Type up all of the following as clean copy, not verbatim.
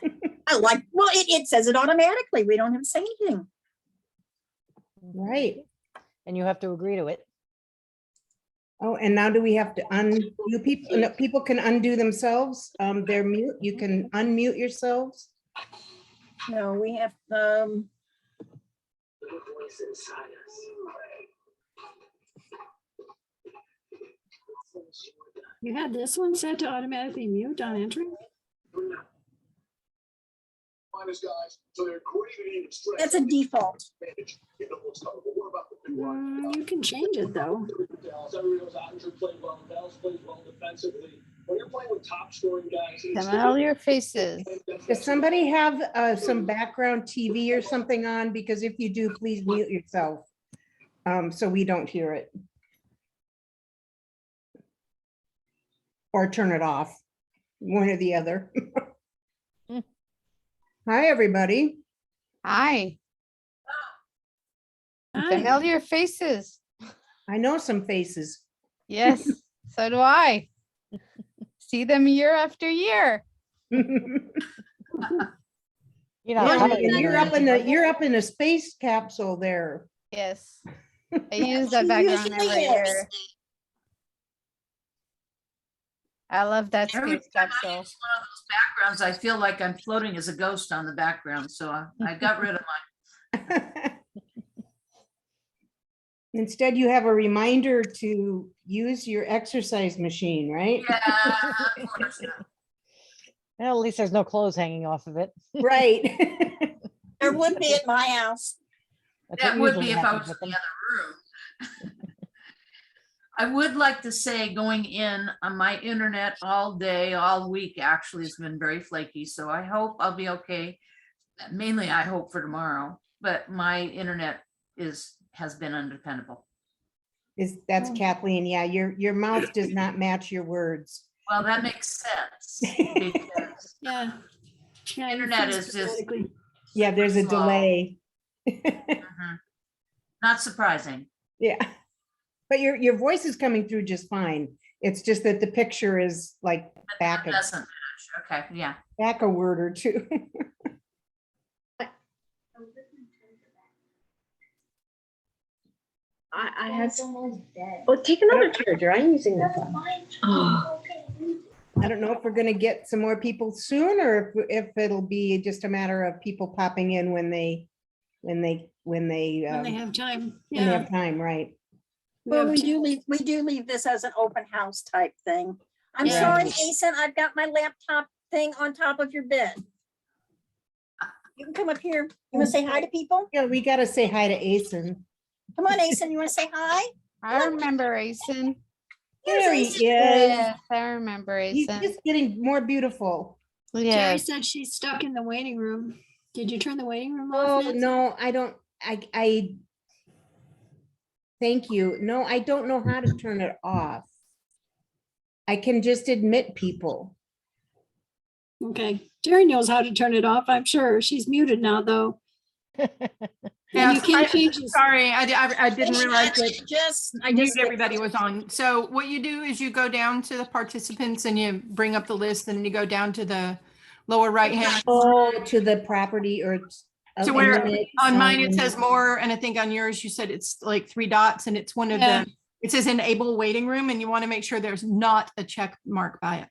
Well, it says it automatically. We don't have to say anything. Right. And you have to agree to it. Oh, and now do we have to undo people? No, people can undo themselves. They're mute. You can unmute yourselves. No, we have, You had this one set to automatically mute on entry? that's a default. You can change it though. Familiar faces. Does somebody have some background TV or something on? Because if you do, please mute yourself. So we don't hear it. Or turn it off, one or the other. Hi, everybody. Hi. Hi. Familiar faces. I know some faces. Yes, so do I. See them year after year. You know, Yeah, some of and them you're up in a space capsule there. Yes. I use that background every year. I love that Every space time I capsule. use one of those backgrounds, I feel like I'm floating as a ghost on the background. So I got rid of my. Instead, you have a reminder to use your exercise machine, right? Yeah, of course. well, at least there's no clothes hanging off of it. Right. There would be at my house. That's That what would be usually if I happens was with in the them. other room. I would like to say going in on my internet all day, all week actually has been very flaky. So I hope I'll be okay. Mainly I hope for tomorrow, but my internet has been undependable. That's Kathleen. Yeah, your mouth does not match your words. Well, that makes sense because Yeah. Yeah, you internet freeze is just automatically. Yeah, there's a Slow. delay. not surprising. Yeah. But your voice is coming through just fine. It's just that the picture is like back It doesn't match. Okay, yeah. a word or two. I had. Oh, take another charger. I'm using this one. Oh. I don't know if we're gonna get some more people soon or if it'll be just a matter of people popping in when they When they have time. Yeah. time, right? Well, we do leave this as an open house type thing. I'm Yeah. sorry, Jason, I've got my laptop thing on top of your bed. You can come up here. You want to say hi to people? Yeah, we gotta say hi to Asen. Come on, Asen, you want to say hi? I remember Asen. There he Asen. is. Yes, I remember He's Asen. just getting more beautiful. Terry Yes. said she's stuck in the waiting room. Did you turn the waiting room Oh, off? Nancy? no, I don't, I thank you. No, I don't know how to turn it off. I can just admit people. Okay. Terry knows how to turn it off, I'm sure. She's muted now, though. And you can't change this. Sorry, I didn't realize that I mute just everybody was on. So what you do is you go down to the participants and you bring up the list and you go down to the lower right hand. Oh, to the property or. To where on mine it says more, and I think on yours you said it's like 3 dots and it's one of Yeah. the, it says enable waiting room and you want to make sure there's not a check mark by it.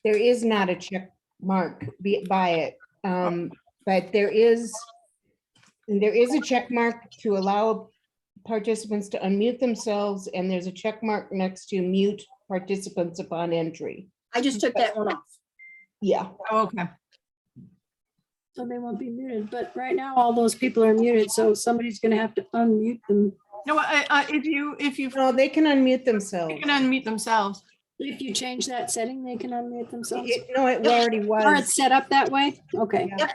There is not a check mark by it, but there is a check mark to allow participants to unmute themselves, and there's a check mark next to mute participants upon entry. I just took that one off. Yeah. Oh, okay. So they won't be muted, but right now all those people are muted, so somebody's gonna have to unmute them. No, if you No, they can unmute themselves. can unmute themselves. If you change that setting, they can unmute themselves. No, it already Or it's was. set up that way? Okay. Yeah.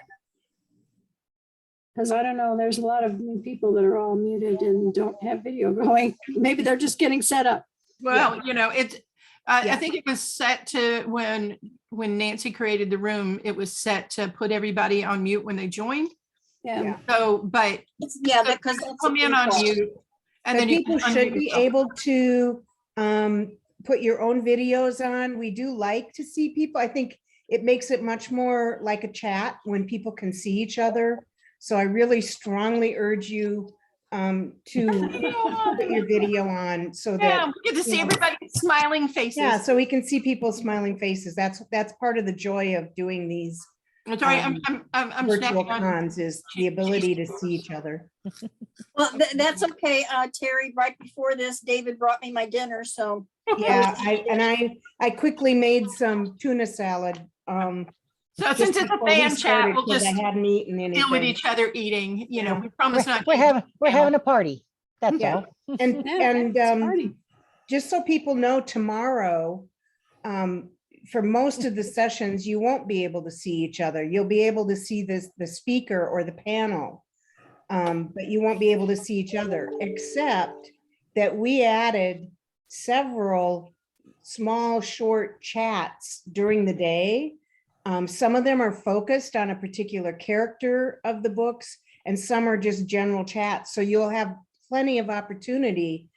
Because I don't know, there's a lot of new people that are all muted and don't have video going. Maybe they're just getting set up. Well, you know, it's, I Yeah. think it was set to when Nancy created the room, it was set to put everybody on mute when they joined. Yeah. Yeah. So, but Yeah, because come in on mute. And But then you people can should unmute be yourself. able to put your own videos on. We do like to see people. I think it makes it much more like a chat when people can see each other. So I really strongly urge you to put your video on so Yeah, that, we get to see you know, everybody's smiling faces. yeah, so we can see people's smiling faces. That's part of the joy of doing these I'm sorry, I'm virtual snacking on. cons is the ability to see each other. Well, that's okay. Terry, right before this, David brought me my dinner, so. Yeah, I quickly made some tuna salad. So just since it's a before we fan chat, started, we'll 'cause just I hadn't eaten deal with anything. each other eating, you know, Yeah. we promise not. We're to- having a party. That's Yeah. all. And, Yeah, and it's a party. just so people know, tomorrow, for most of the sessions, you won't be able to see each other. You'll be able to see the speaker or the panel. But you won't be able to see each other, except that we added several small, short chats during the day. Some of them are focused on a particular character of the books, and some are just general chats. So you'll have plenty of opportunity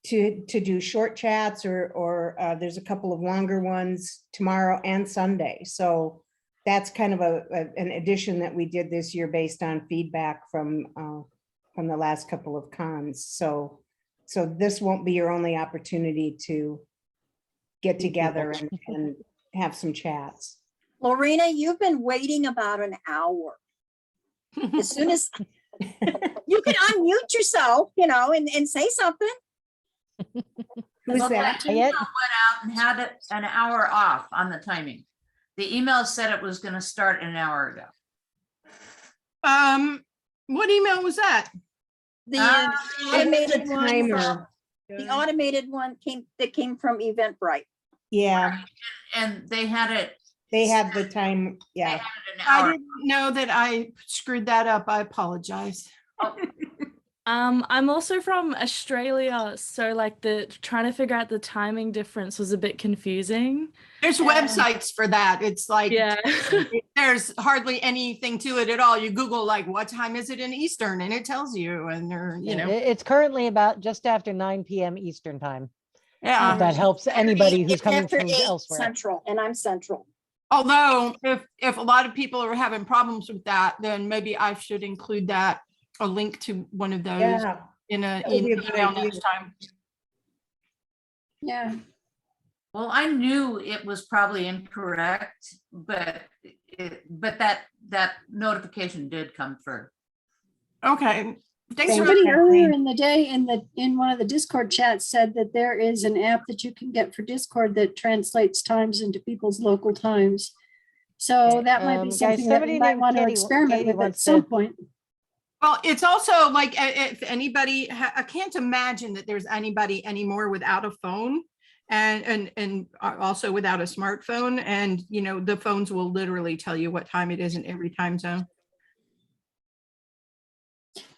to do short chats, or there's a couple of longer ones tomorrow and Sunday. So that's kind of an addition that we did this year based on feedback from the last couple of cons. So this won't be your only opportunity to get together and have some chats. Lorena, you've been waiting about an hour. As soon as you can unmute yourself, you know, and say something. Who's Well, that? that email went out and had it an hour off on the timing. The email said it was going to start an hour ago. What email was that? The It's automated a one, timer. the automated one came from Eventbrite. Yeah, And they had it. they had the time. they Yeah. had it an I hour. didn't know that I screwed that up. I apologize. I'm also from Australia, so like trying to figure out the timing difference was a bit confusing. There's websites for that. It's like, Yeah. there's hardly anything to it at all. You Google like, what time is it in Eastern? And it tells you, and there, you know, It's currently about just after 9 p.m. Eastern time. yeah. If that helps anybody who's It's coming after from 8 elsewhere. Central, and I'm Central. Although if a lot of people are having problems with that, then maybe I should include that, a link to one of those Yeah. in a That would be a good email idea. next time. Yeah, Well, I knew it was probably incorrect, but that notification did come through. Okay. Thanks for somebody Kathleen. earlier in the day in one of the Discord chats said that there is an app that you can get for Discord that translates times into people's local times. So that might be Guys, something that somebody we might named want to Katie- experiment Katie with at wants some to- point. Well, it's also like if anybody, I can't imagine that there's anybody anymore without a phone and also without a smartphone. And, you know, the phones will literally tell you what time it is in every time zone.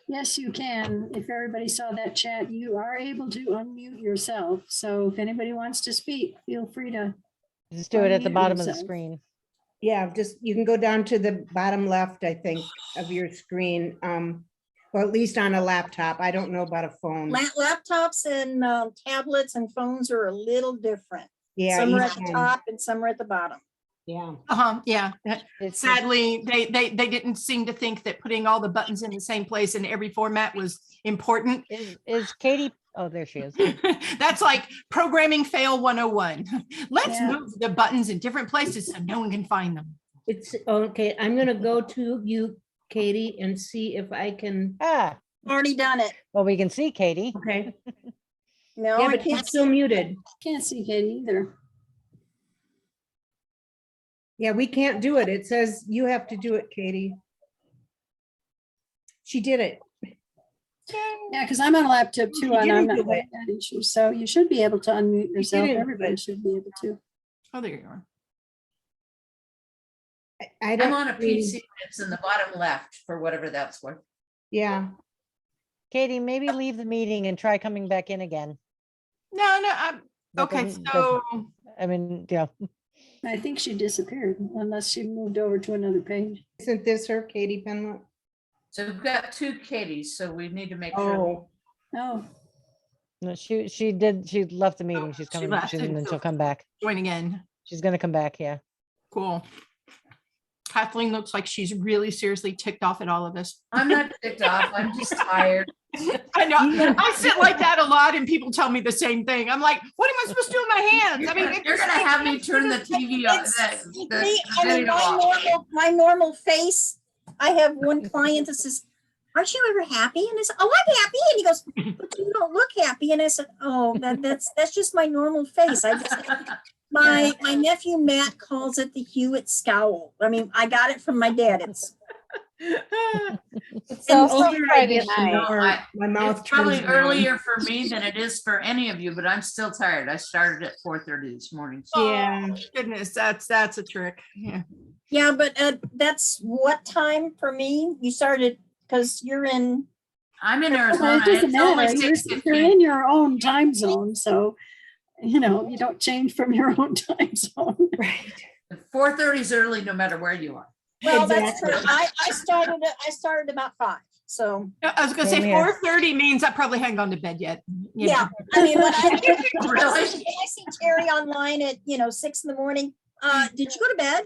Yes, you can. If everybody saw that chat, you are able to unmute yourself. So if anybody wants to speak, feel free to. Just do it at the Unmute bottom of the yourself. screen. Yeah, just, you can go down to the bottom left, I think, of your screen. Or at least on a laptop. I don't know about a phone. Laptops and tablets and phones are a little different. Yeah. Some are each at the one. top and some are at the bottom. Yeah. Yeah. It's Sadly, they didn't seem to think that putting all the buttons in the same place in every format was important. is Katie? Oh, there she is. That's like programming fail 101. Let's Yeah. move the buttons in different places so no one can find them. It's okay. I'm gonna go to you, Katie, and see if I can. Already done it. Well, we can see Katie. Okay. No, Yeah, I but you're can't. still muted. Can't see Katie either. Yeah, we can't do it. It says you have to do it, Katie. She did it. Yeah, because I'm on a laptop too, You and I'm didn't not do it. having that issue. So you should be able to unmute yourself. didn't, Everybody but- should be able to. Oh, there you are. I don't. I'm on a see- PC that's in the bottom left for whatever that's worth. Yeah, Katie, maybe leave the meeting and try coming back in again. No, That okay, doesn't- so I mean, yeah. I think she disappeared unless she moved over to another page. isn't this her, Katie Penland? So we've got 2 Katies, so we need to make sure. Oh, Oh, No, she left the meeting. She's coming, left, and then so- she'll come back. join again. She's gonna come back, yeah. Cool. Kathleen looks like she's really seriously ticked off at all of us. I'm not ticked off. I'm just tired. I know. I sit like that a lot and people tell me the same thing. I'm like, what am I supposed to do with my hands? I mean, You're gonna have me turn the TV on. Me, I mean, my normal face. I have one client that says, "Aren't you ever happy?" And I said, "Oh, I'm happy." And he goes, "But you don't look happy." And I said, "Oh, that's just my normal face. I just my nephew Matt calls it the Huett scowl. I mean, I got it from my dad. It's So And also so Friday The night. more my mouth It's probably turns around. earlier for me than it is for any of you, but I'm still tired. I started at 4:30 this morning. Yeah. oh, goodness, that's a trick. Yeah. yeah, but that's what time for me? You started because you're in. I'm in Well, Arizona. it doesn't It's only matter. You're 6:15. in your own time zone, so, you know, you don't change from your own time zone. Right. 4:30 is early, no matter where you are. Well, that's true. Exactly. I started about 5. So I was gonna Same say here. 4:30 means I probably haven't gone to bed yet. You yeah, know. I mean, when I Really? see Terry online at 6 in the morning, did you go to bed?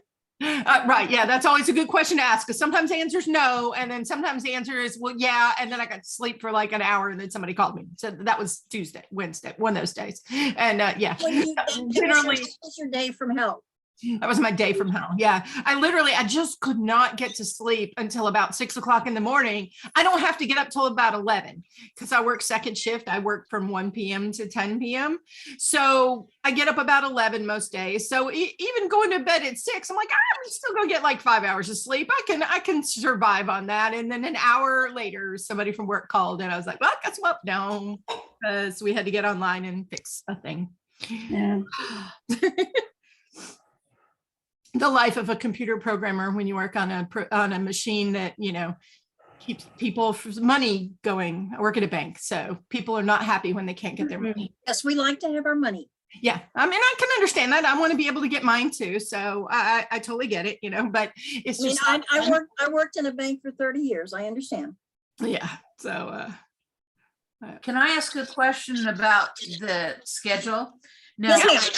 Right. Yeah. That's always a good question to ask. Because sometimes the answer is no. And then sometimes the answer is, well, yeah. And then I got to sleep for like an hour and then somebody called me. So that was Wednesday, one of those days. And yeah, When you, that Generally- was your day from hell. that was my day from hell. Yeah. I just could not get to sleep until about 6 o'clock in the morning. I don't have to get up till about 11 because I work second shift. I work from 1 p.m. to 10 p.m. So I get up about 11 most days. So even going to bed at 6, I'm like, I'm still gonna get like 5 hours of sleep. I can survive on that. And then an hour later, somebody from work called and I was like, well, guess what? No, because we had to get online and fix a thing. Yeah. The life of a computer programmer when you work on a machine that keeps people's money going. I work at a bank, so people are not happy when they can't get their money. Yes, we like to have our money. Yeah, I mean, I can understand that. I want to be able to get mine too, so I totally get it, but it's I mean, just I worked in a bank for 30 years. I understand. yeah. So Can I ask a question about the schedule? Now, Yes,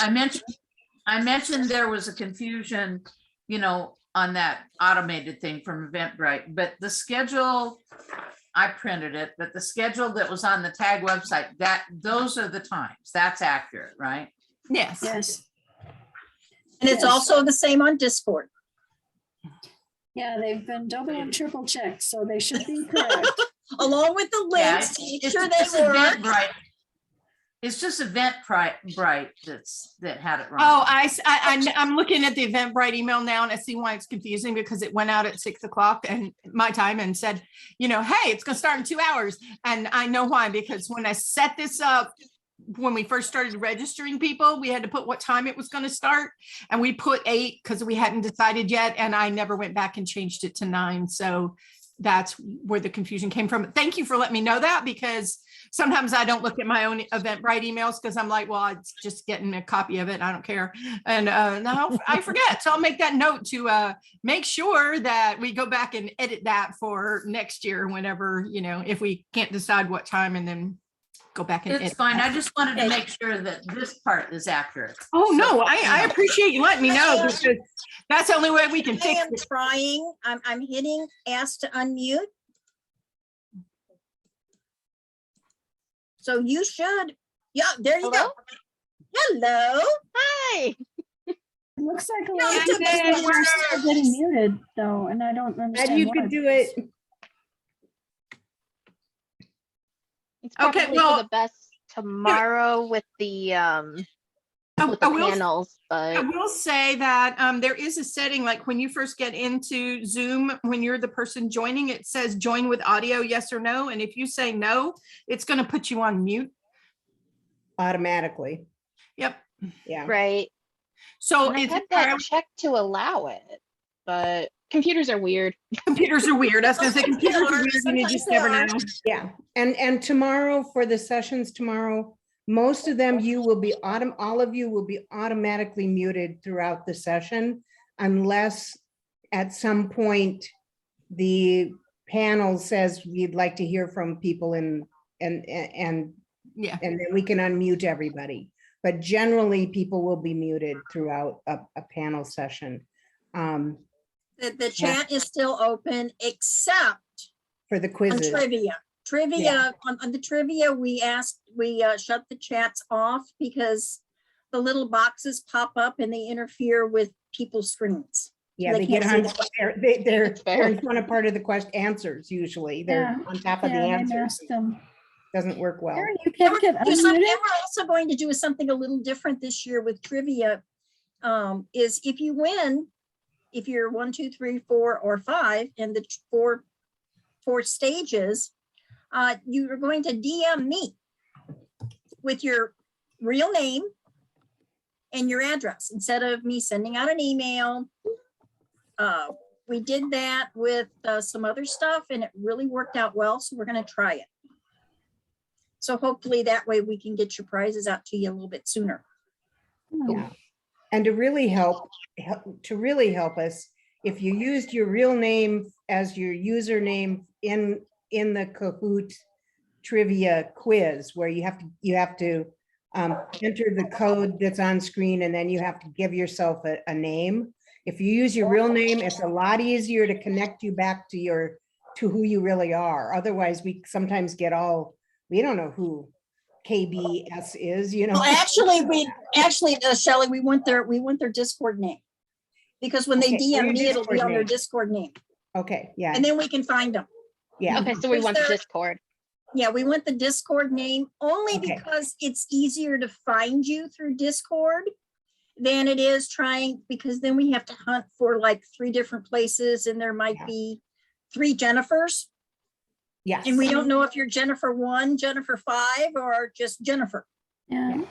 I mentioned there was a confusion, on that automated thing from Eventbrite, but the schedule, I printed it, but the schedule that was on the tag website, those are the times. That's accurate, right? yes. Yes. And it's Yes. also the same on Discord. Yeah, they've been double and triple checked, so they should be correct. Along with the Yeah, links to make it's sure just they work. Eventbrite. It's just Eventbrite that had it wrong. Oh, I'm looking at the Eventbrite email now and I see why it's confusing because it went out at 6 o'clock and my time and said, hey, it's going to start in 2 hours. And I know why, because when I set this up, when we first started registering people, we had to put what time it was going to start. And we put 8 because we hadn't decided yet. And I never went back and changed it to 9. So that's where the confusion came from. Thank you for letting me know that, because sometimes I don't look at my own Eventbrite emails because I'm like, well, it's just getting a copy of it. I don't care. And no, I forget. So I'll make that note to make sure that we go back and edit that for next year whenever, if we can't decide what time, and then go back and It's edit fine. that. I just wanted to make sure that this part is accurate. Oh, So, no, I appreciate you letting me know, because that's the only way we can I fix am it. trying. I'm hitting ask to unmute. So you should. Yeah, there you go. Hello. Hi. It looks like a No, lot of it took us people are forever. still getting muted though, and I don't Glad understand you why. could do it. It's Okay, probably well, for the best tomorrow with the panels, I but will say that there is a setting, like when you first get into Zoom, when you're the person joining, it says join with audio, yes or no. And if you say no, it's going to put you on mute. Automatically. Yep. Yeah. right. So And I it's had that checked to allow it, but computers are weird. computers are weird. I was going to say computers are weird and you just never know. Yeah. And tomorrow, for the sessions tomorrow, most of them, all of you will be automatically muted throughout the session, unless at some point the panel says you'd like to hear from people and Yeah. then we can unmute everybody. But generally, people will be muted throughout a panel session. The chat is still open except for the on quizzes. trivia. On the trivia, we shut the chats off because the little boxes pop up and they interfere with people's screens. Yeah, They they get can't on, see they're That's fair. in front of part of the question answers usually. They're Yeah, on top of the Yeah, they answers. masked them. Doesn't work well. Mary, you And can't we're get gonna do something- unmuted? and we're also going to do something a little different this year with trivia. Is if you win, if you're 1, 2, 3, 4, or 5 in the four stages, you are going to DM me with your real name and your address instead of me sending out an email. We did that with some other stuff and it really worked out well. So we're going to try it. So hopefully that way we can get your prizes out to you a little bit sooner. Yeah. And to really help us, if you used your real name as your username in the Kahoot trivia quiz, where you have to enter the code that's on screen and then you have to give yourself a name. If you use your real name, it's a lot easier to connect you back to who you really are. Otherwise, we sometimes get we don't know who KBS is, you know. Well, actually, Shelley, we want their Discord name. Because when they Okay, so DM your me, it'll be Discord on their name. Discord name. Okay, yeah, And then we can find them. yeah. Okay, so we want the Is there- Discord. Yeah, we want the Discord name only Okay. because it's easier to find you through Discord than it is because then we have to hunt for like 3 different places and there might Yeah. be 3 Jennifers. Yes. And we don't know if you're Jennifer 1, Jennifer 5, or just Jennifer. Yeah,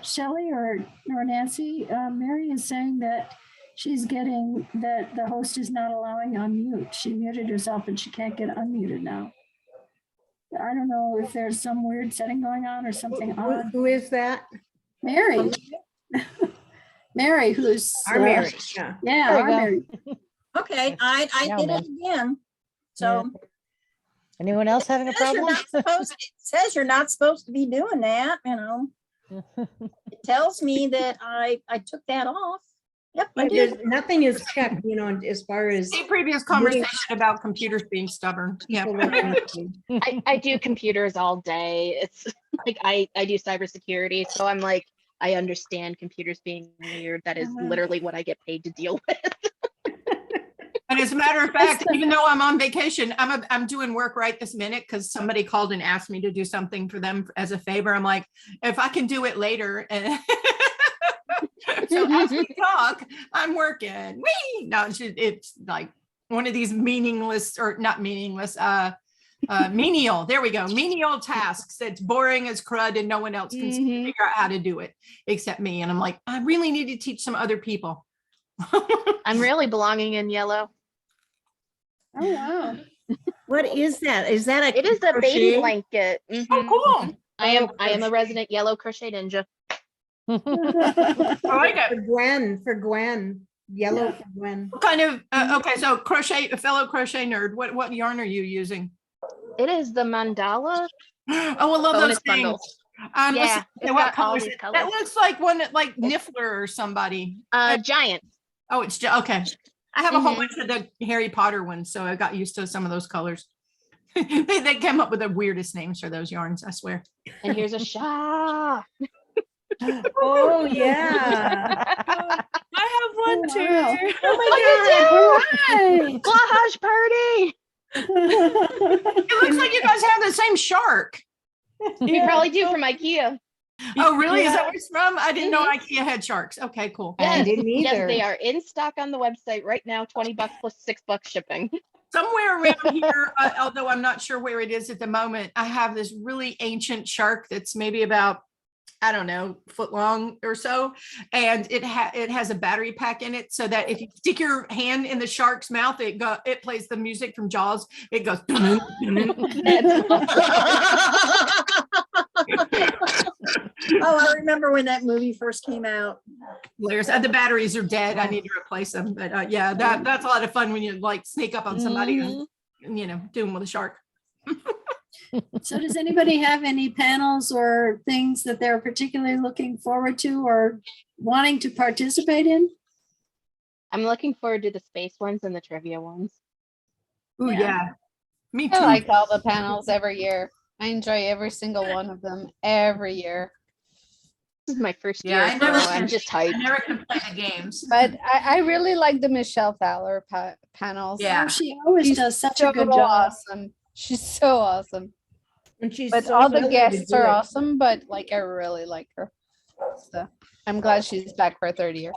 Shelley or Nancy, Mary is saying that she's getting that the host is not allowing unmute. She muted herself and she can't get unmuted now. I don't know if there's some weird setting going on or something odd. Who is that? Mary. Mary, who's Our Mary. Yeah. Yeah, There we our go. Mary. Okay, I Now did then. it again. So Anyone else having a it says you're problem? not supposed- it says you're not supposed to be doing that, you know. It tells me that I took that off. Yep, I did. Nothing is checked, you know, as far as. A previous conversation about computers being stubborn. Yeah. I do computers all day. It's like I do cybersecurity, so I'm like, I understand computers being weird. That is literally what I get paid to deal with. And as a matter of fact, even though I'm on vacation, I'm doing work right this minute because somebody called and asked me to do something for them as a favor. I'm like, if I can do it later. And so as we talk, I'm working. Whee! No, it's like one of these meaningless or not meaningless, menial. There we go. Menial tasks. That's boring as crud and no one else can figure out how to do it except me. And I'm like, I really need to teach some other people. I'm really belonging in yellow. Oh, wow. What is that? Is that a? It is a baby crochet? blanket. Oh, Mhm. cool. I am a resident yellow crochet ninja. I like it. For Gwen, yellow Yeah. for Gwen. What kind of, okay, so crochet, a fellow crochet nerd, what yarn are you using? It is the mandala Oh, I love those bonus things. bundles. Let's Yeah, see, it's what got all color is these it? colors. That looks like one that like Niffler or somebody. Giant. Oh, it's okay. I have a whole Mhm. bunch of the Harry Potter ones, so I got used to some of those colors. They came up with the weirdest names for those yarns, I swear. And here's a Shah. Oh, yeah. I have one Oh, wow. too. Oh my God. Glahaj party. It looks like you guys have the same shark. You probably do from IKEA. Oh, really? Is that where it's from? I didn't know IKEA had sharks. Okay, cool. I didn't Yes, either. they are in stock on the website right now. $20 plus $6 shipping. Somewhere around here, although I'm not sure where it is at the moment, I have this really ancient shark that's maybe about, I don't know, foot long or so. And it has a battery pack in it so that if you stick your hand in the shark's mouth, it plays the music from Jaws. It goes. Dun, dun, dun. Oh, I remember when that movie first came out. Hilarious. The batteries are dead. I need to replace them. But yeah, that's a lot of fun when you like sneak up on somebody and, you know, do them with a shark. So does anybody have any panels or things that they're particularly looking forward to or wanting to participate in? I'm looking forward to the space ones and the trivia ones. Ooh, Yeah. yeah. Me too. I like all the panels every year. I enjoy every single one of them every year. This is my first Yeah, year, I so never I'm can- just I hyped. never can play the games. But I really like the Michelle Fowler panels. Yeah. Oh, she always She's does such so a good job. awesome. She's so awesome. And she's But so all the eager to guests do are it. awesome, but like I really like her. So I'm glad she's back for a third year.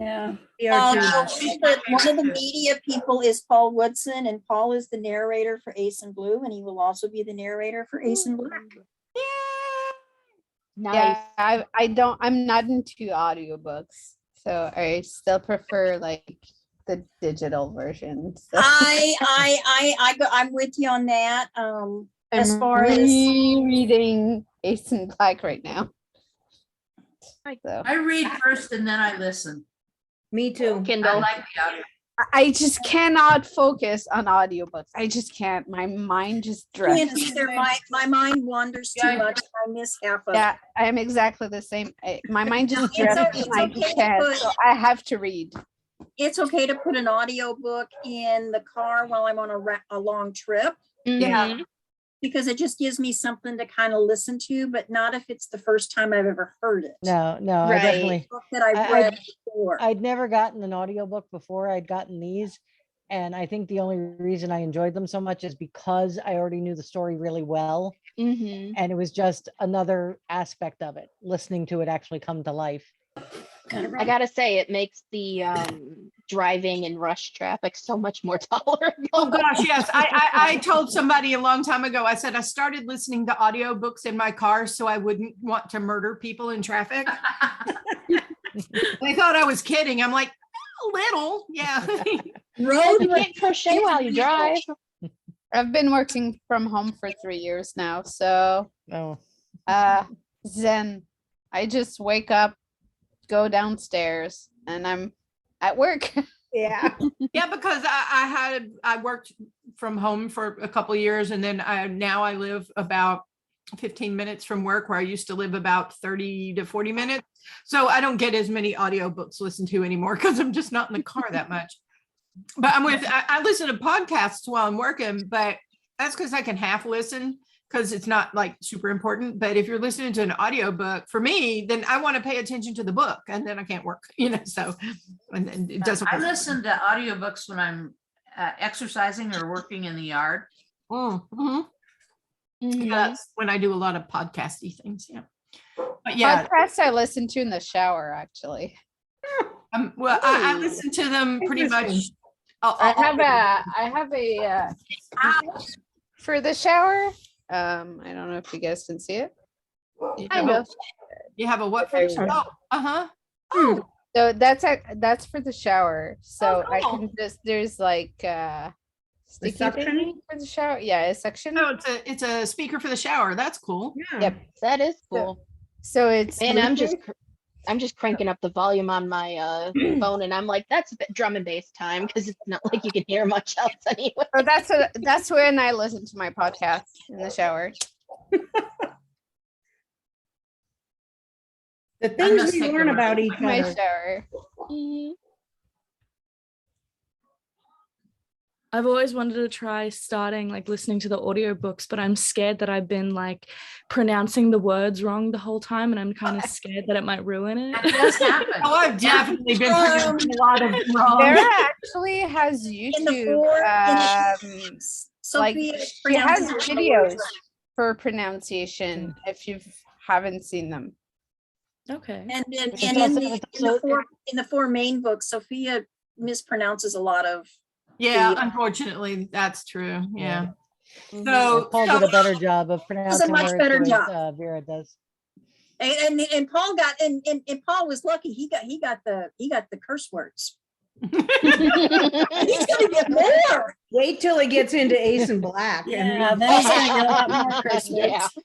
Yeah. We are too. One of the media people is Paul Woodson, and Paul is the narrator for Ace and Blue, and he will also be the narrator for Ace and Black. Nice. Yeah, I'm not into audiobooks, so I still prefer like the digital versions. So I'm with you on that. As I'm far as reading Ace and Black right now. So I read first and then I listen. Me too. I Kindle. like the audio. I just cannot focus on audiobooks. I just can't. My mind just can't drifts. either. My mind wanders too much. I miss half of it. Yeah, I am exactly the same. My mind just It's drifts and I okay just to can't. put- So I have to read. It's okay to put an audiobook in the car while I'm on a long trip, Yeah. because it just gives me something to kind of listen to, but not if it's the first time I've ever heard it. No, I Right. definitely, Book that I've I- read before. I'd never gotten an audiobook before I'd gotten these. And I think the only reason I enjoyed them so much is because I already knew the story really well. Mm-hmm. And it was just another aspect of it, listening to it actually come to life. I gotta say, it makes the driving in rush traffic so much more tolerable. Oh gosh, yes. I told somebody a long time ago, I said I started listening to audiobooks in my car so I wouldn't want to murder people in traffic. They thought I was kidding. I'm like, a little, yeah. Road You can't crochet while you drive. I've been working from home for 3 years now. So Oh, Zen. I just wake up, go downstairs, and I'm at work. Yeah. Yeah, because I worked from home for a couple of years, and then now I live about 15 minutes from work, where I used to live about 30 to 40 minutes. So I don't get as many audiobooks listened to anymore because I'm just not in the car that much. But I listen to podcasts while I'm working, but that's because I can half listen because it's not like super important. But if you're listening to an audiobook, for me, then I want to pay attention to the book, and then I can't work, so and it doesn't I work. listen to audiobooks when I'm exercising or working in the yard. Mhm. Mhm. Yeah, that's when I do a lot of podcasty things. Yeah. But yeah, Podcasts I listen to in the shower, actually. well, I listen to them pretty much. Interesting. I have a for the shower. I don't know if you guys can see it. Kind of. You have a what There function? you go. Oh, So that's for the shower. So I cool. can just there's like sticky suction? thing for the shower. Yeah, a suction. oh, it's a speaker for the shower. That's cool. Yeah. Yep. That is cool. So it's And I'm just cranking up the volume on my phone, and I'm like, that's a bit drum and bass time, because it's not like you can hear much else anyway. so that's when I listen to my podcast in the shower. The things must we take learn a about break. each My other. shower. I've always wanted to try starting like listening to the audiobooks, but I'm scared that I've been like pronouncing the words wrong the whole time, and I'm kind of scared that it might ruin it. That does happen. Oh, I've definitely been pronouncing a lot of it wrong. Sarah actually has In the YouTube. Like Sophia she has pronounces the videos words. for pronunciation if you haven't seen them. Okay. And in It's in also- the it's also- in the four main books, Sophia mispronounces a lot of. Yeah, the- unfortunately, that's true. Yeah. Yeah, So, Paul did a better job of pronouncing much words better than job. Vera does. And Paul got and Paul was lucky. He got the curse words. He's gonna get more. Wait till it gets into Ace and Black. Yeah, then he's gonna get a lot more curse Yeah. words.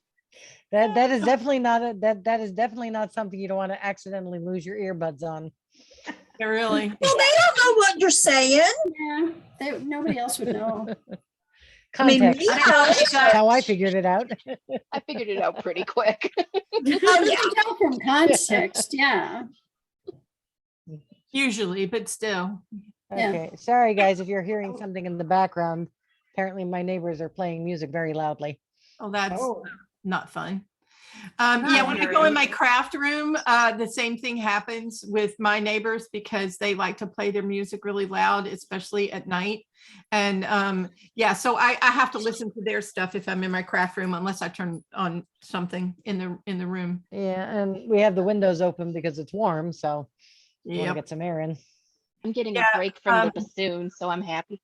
That is definitely not that is definitely not something you don't want to accidentally lose your earbuds on. yeah, really. Well, they don't know what you're saying. Yeah, nobody else would know. I mean, Context. me I don't know if you That's guys- how I figured it out. I figured it out pretty quick. You can tell from context, yeah. Usually, but still. Yeah. Okay, sorry, guys, if you're hearing something in the background. Apparently my neighbors are playing music very loudly. Oh, that's Oh, not fun. Yeah, when I go in my craft room, the same thing happens with my neighbors because they like to play their music really loud, especially at night. And yeah, so I have to listen to their stuff if I'm in my craft room, unless I turn on something in the room. Yeah, and we have the windows open because it's warm, so you want to Yep. get some air in. I'm getting Yeah, a break from the bassoon, so I'm happy.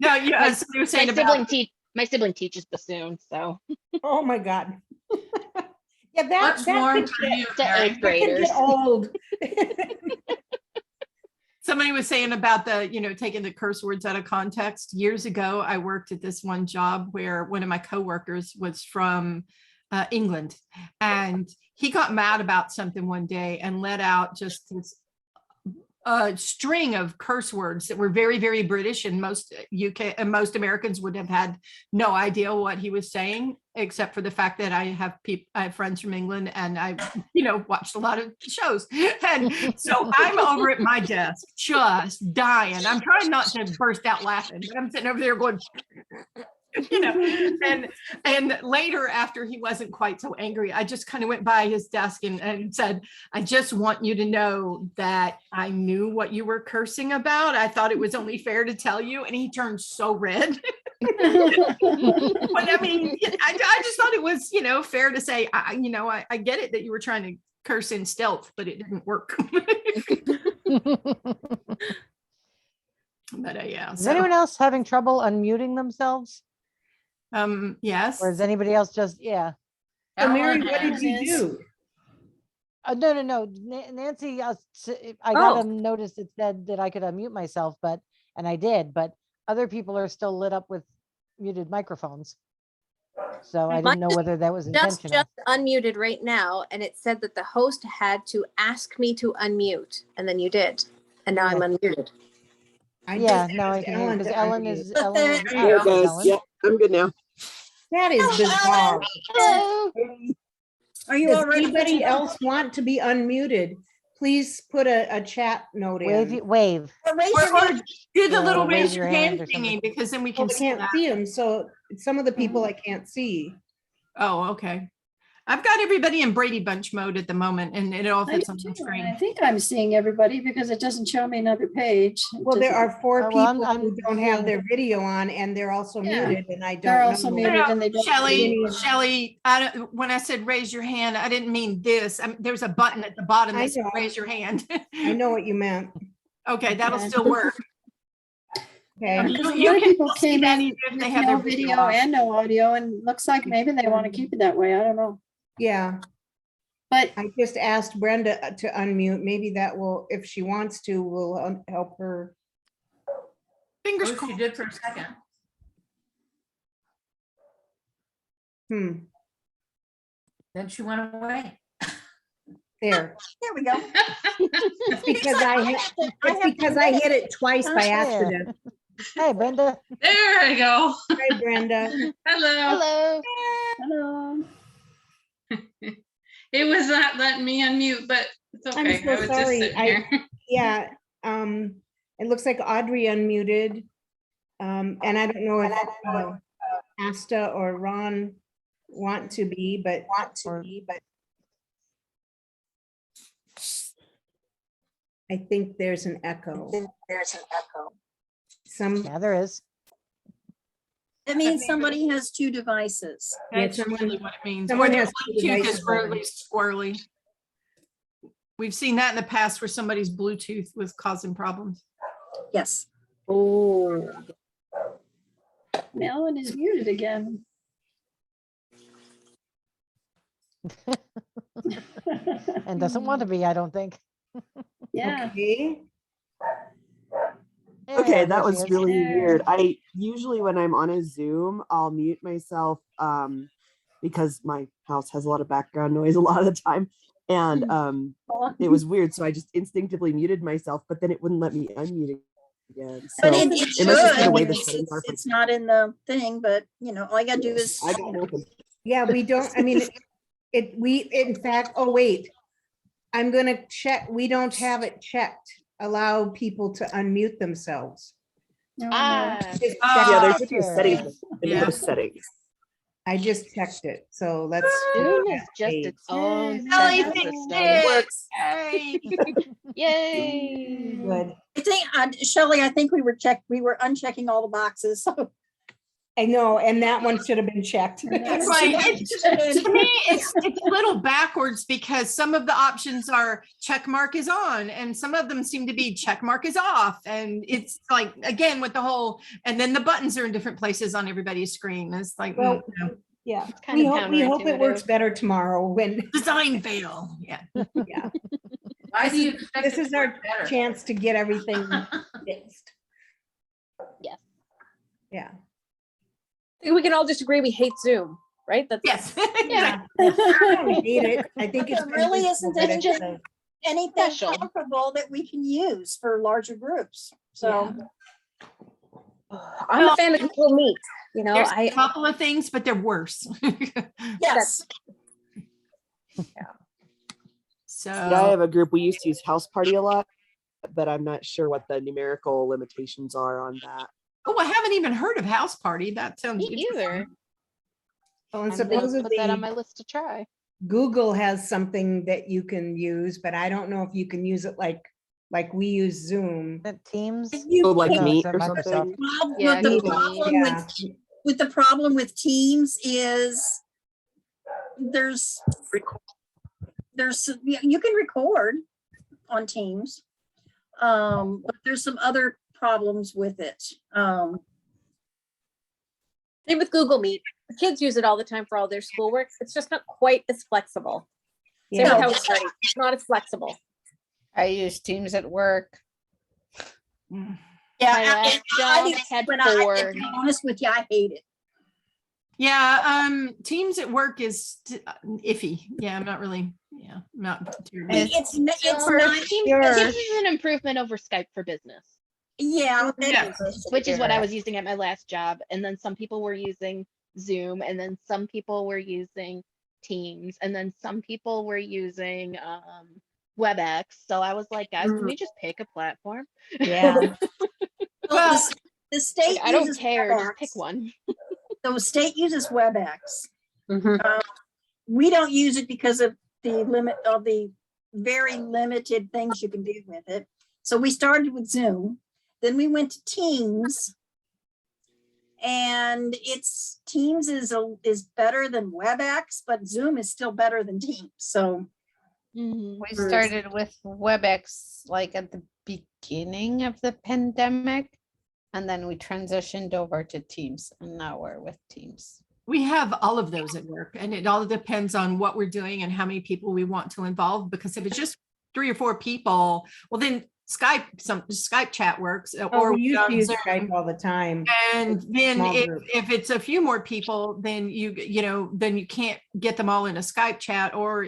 No, you My- as you were saying about My sibling teaches bassoon, so oh my God. Yeah, that What's that warm could for get- you, to Mary? eighth that could graders. get old. somebody was saying about the, taking the curse words out of context. Years ago, I worked at this one job where one of my coworkers was from England, and he got mad about something one day and let out just this string of curse words that were very, very British, and most UK and most Americans would have had no idea what he was saying, except for the fact that I have friends from England, and I, watched a lot of shows. And so I'm over at my desk, just dying. I'm trying not to burst out laughing, but I'm sitting over there going, and later, after he wasn't quite so angry, I just kind of went by his desk and said, I just want you to know that I knew what you were cursing about. I thought it was only fair to tell you. And he turned so red. But I mean, I just thought it was, fair to say, I get it that you were trying to curse in stealth, but it didn't work. But yeah. Is anyone else having trouble unmuting themselves? Yes. Or is anybody else just, yeah. So Mary, Ellen what did has. you do? No. Nancy, I got a notice that said that I could unmute myself, and I did, but other people are still lit up with muted microphones. So I didn't know whether that was intentional. Just unmuted right now, and it said that the host had to ask me to unmute, and then you did, and now I'm unmuted. Yeah, now I can hear because Ellen is. There Ellen, you out, go. Ellen. Yep, I'm good now. That is bizarre. Hello. Are you Does all ready? anybody else want to be unmuted? Please put a chat note in. Wave. Or raise Or, your hand. do the Yeah, little raise raise your your hand hand or something. thingy, because then we Well, can I see can't that. see them, so some of the people I can't see. Oh, okay. I've got everybody in Brady Bunch mode at the moment, and it all I fits do on the too, and screen. I think I'm seeing everybody because it doesn't show me another page. It Well, there doesn't- are four Well, people I'm who don't have seeing- their video on, and they're also Yeah. muted, and I They're don't also know. muted and they don't. Shelley, when I said raise your hand, I didn't mean this. There's a button at the bottom I that says know. raise your hand. I know what you meant. Okay, that'll Yeah. still work. Okay. You- Because a you lot of can people see came that in even if with they have no their video video off. and no audio, and looks like maybe they want to keep it that way. I don't know. Yeah, But I just asked Brenda to unmute. Maybe that will, if she wants to, will help her. Fingers Oh, she crossed. did for a second. Then she went away. There. There we go. It's because I hit it twice by There. accident. Hey, Brenda. There I go. Hi, Brenda. Hello. hello. It was not letting me unmute, but it's okay. I'm so I was just sorry. sitting here. Yeah, it looks like Audrey unmuted. And I don't know if Asta or Ron want to be, but I think there's an echo. Some, Yeah, there is. That means somebody has two devices. That's Yeah, really what it means. Or someone their has two Bluetooth is devices really squirrely. We've seen that in the past where somebody's Bluetooth was causing problems. Yes. Oh, Ellen is muted again. And doesn't want to be, I don't think. Yeah. okay. Okay, Yeah, that there she was is. really There. weird. I usually when I'm on a Zoom, I'll mute myself because my house has a lot of background noise a lot of the time. And it was weird. So I just instinctively muted myself, but then it wouldn't let me unmute again. So But it it should. must just be the way the It's- settings are. It's not in the thing, but all you gotta do is, I got open. Yeah, we don't, I mean, we, in fact, oh, wait. I'm gonna check, we don't have it checked. Allow people to unmute themselves. Just check Yeah, it. there should be a settings in Yeah. host settings. I just checked it, so let's. Zoom is just its own Shelley, separate thank system. you. Yay. Yay. Good. I think, Shelley, I think we were unchecking all the boxes. So I know, and that one should have been checked. Right. To me, it's a little backwards because some of the options are check mark is on and some of them seem to be check mark is off. And it's like, again, with the whole, and then the buttons are in different places on everybody's screen. It's like, Well, you know, Yeah, kind of we hope it works counterintuitive. better tomorrow when, design fail. Yeah. yeah. Why do you expect This it is to our work better? chance to get everything fixed. Yes. Yeah. I think we can all just agree we hate Zoom, right? That's Yes. Yeah. I don't hate it. I think it's. There really isn't beneficial, any- but it's, anything Special. comparable that we can use for larger groups. So I'm a fan of Google Meet. You know, There's a couple of things, but they're worse. yes, So Yeah, I have a group. We used to use House Party a lot, but I'm not sure what the numerical limitations are on that. oh, I haven't even heard of House Party. That sounds Me either. oh, and I'm gonna put that on supposedly my list to try. Google has something that you can use, but I don't know if you can use it like we use Zoom. The Teams. Oh, like No, Meet it's or Microsoft. something. Well, Yeah, the Google problem Meet. Yeah. with the problem with Teams is there's you can record on Teams, but there's some other problems with it. Same with Google Meet. The kids use it all the time for all their schoolwork. It's just not quite as flexible. Same Yeah. with House Party. It's not as flexible. I use Teams at work. My Yeah, last job had to 4. be honest with you, I hate it. yeah, Teams at work is iffy. Yeah, I'm not really. Yeah, I'm not. terribly- It's So, not. Teams is an improvement over Skype for Business, Yeah, it Yeah. is. which is what I was using at my last job. And then some people were using Zoom, and then some people were using Teams, and then some people were using WebEx. So I was like, guys, can we just pick a platform? Yeah. Well, the state Like, I don't uses care, just WebEx. pick one. The state uses WebEx. Mhm. We don't use it because of the limit of the very limited things you can do with it. So we started with Zoom, then we went to Teams, and Teams is better than WebEx, but Zoom is still better than Teams. So Mhm. We started with WebEx like at the beginning of the pandemic. And then we transitioned over to Teams and now we're with Teams. We have all of those at work, and it all depends on what we're doing and how many people we want to involve. Because if it's just 3 or 4 people, well, then Skype chat works. Or we used to use Zoom. Skype all the time. And then Small group. if it's a few more people, then you can't get them all in a Skype chat or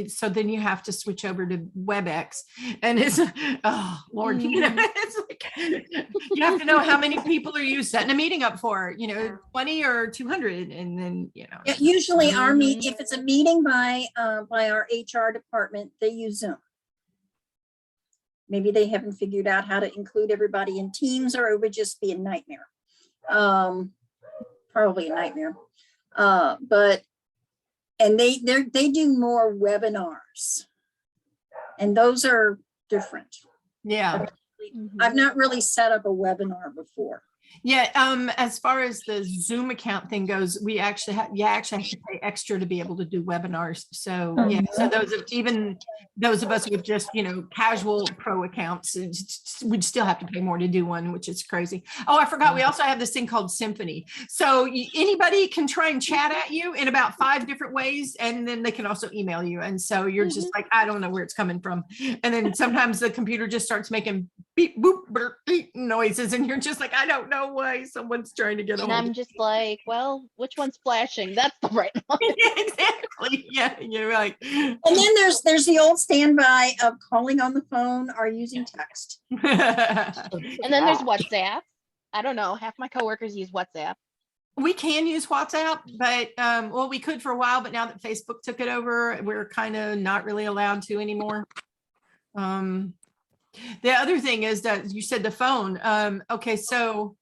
so then you have to switch over to WebEx, and it's oh Lord, it's like you have to know how many people are you setting a meeting up for, 20 or 200, and then yeah, usually if it's a meeting by our HR department, they use Zoom. Maybe they haven't figured out how to include everybody in Teams, or it would just be a nightmare. Probably a nightmare. And they do more webinars, and those are different. yeah. I've not really set up a webinar before. Yeah, as far as the Zoom account thing goes, we actually have to pay extra to be able to do webinars. So yeah, so those of us with just casual pro accounts, we'd still have to pay more to do one, which is crazy. Oh, I forgot, we also have this thing called Symphony. So anybody can try and chat at you in about 5 different ways, and then they can also email you. And so you're just like, I don't know where it's coming from. And then sometimes the computer just starts making beep boop beep noises, and you're just like, I don't know why someone's trying to get And on. I'm just like, well, which one's flashing? That's the right one. Exactly. Yeah, you're right. And then there's the old standby of calling on the phone or using text. And then there's WhatsApp. I don't know. Half my coworkers use WhatsApp. We can use WhatsApp, but well, we could for a while, but now that Facebook took it over, we're kind of not really allowed to anymore. The other thing is that you said the phone. Okay, so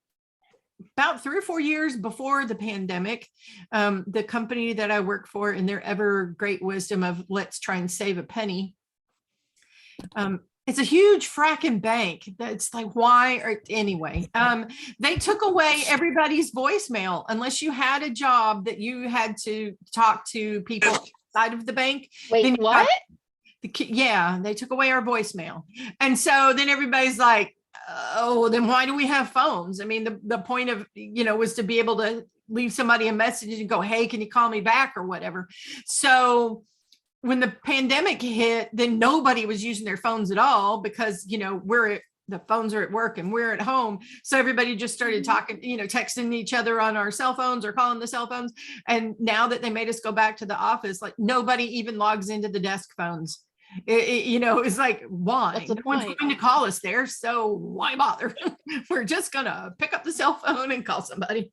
about 3 or 4 years before the pandemic, the company that I work for, in their ever great wisdom of let's try and save a penny, it's a huge fracking bank. That's like, why? Or anyway, they took away everybody's voicemail unless you had a job that you had to talk to people outside of the bank. Wait, what? Yeah, they took away our voicemail. And so then everybody's like, oh, then why do we have phones? I mean, the point of, was to be able to leave somebody a message and go, hey, can you call me back or whatever. So when the pandemic hit, then nobody was using their phones at all because, the phones are at work and we're at home. So everybody just started talking, texting each other on our cell phones or calling the cell phones. And now that they made us go back to the office, like nobody even logs into the desk phones. It's like, why? What's the No one's point? going to call us there, so why bother? We're just gonna pick up the cell phone and call somebody.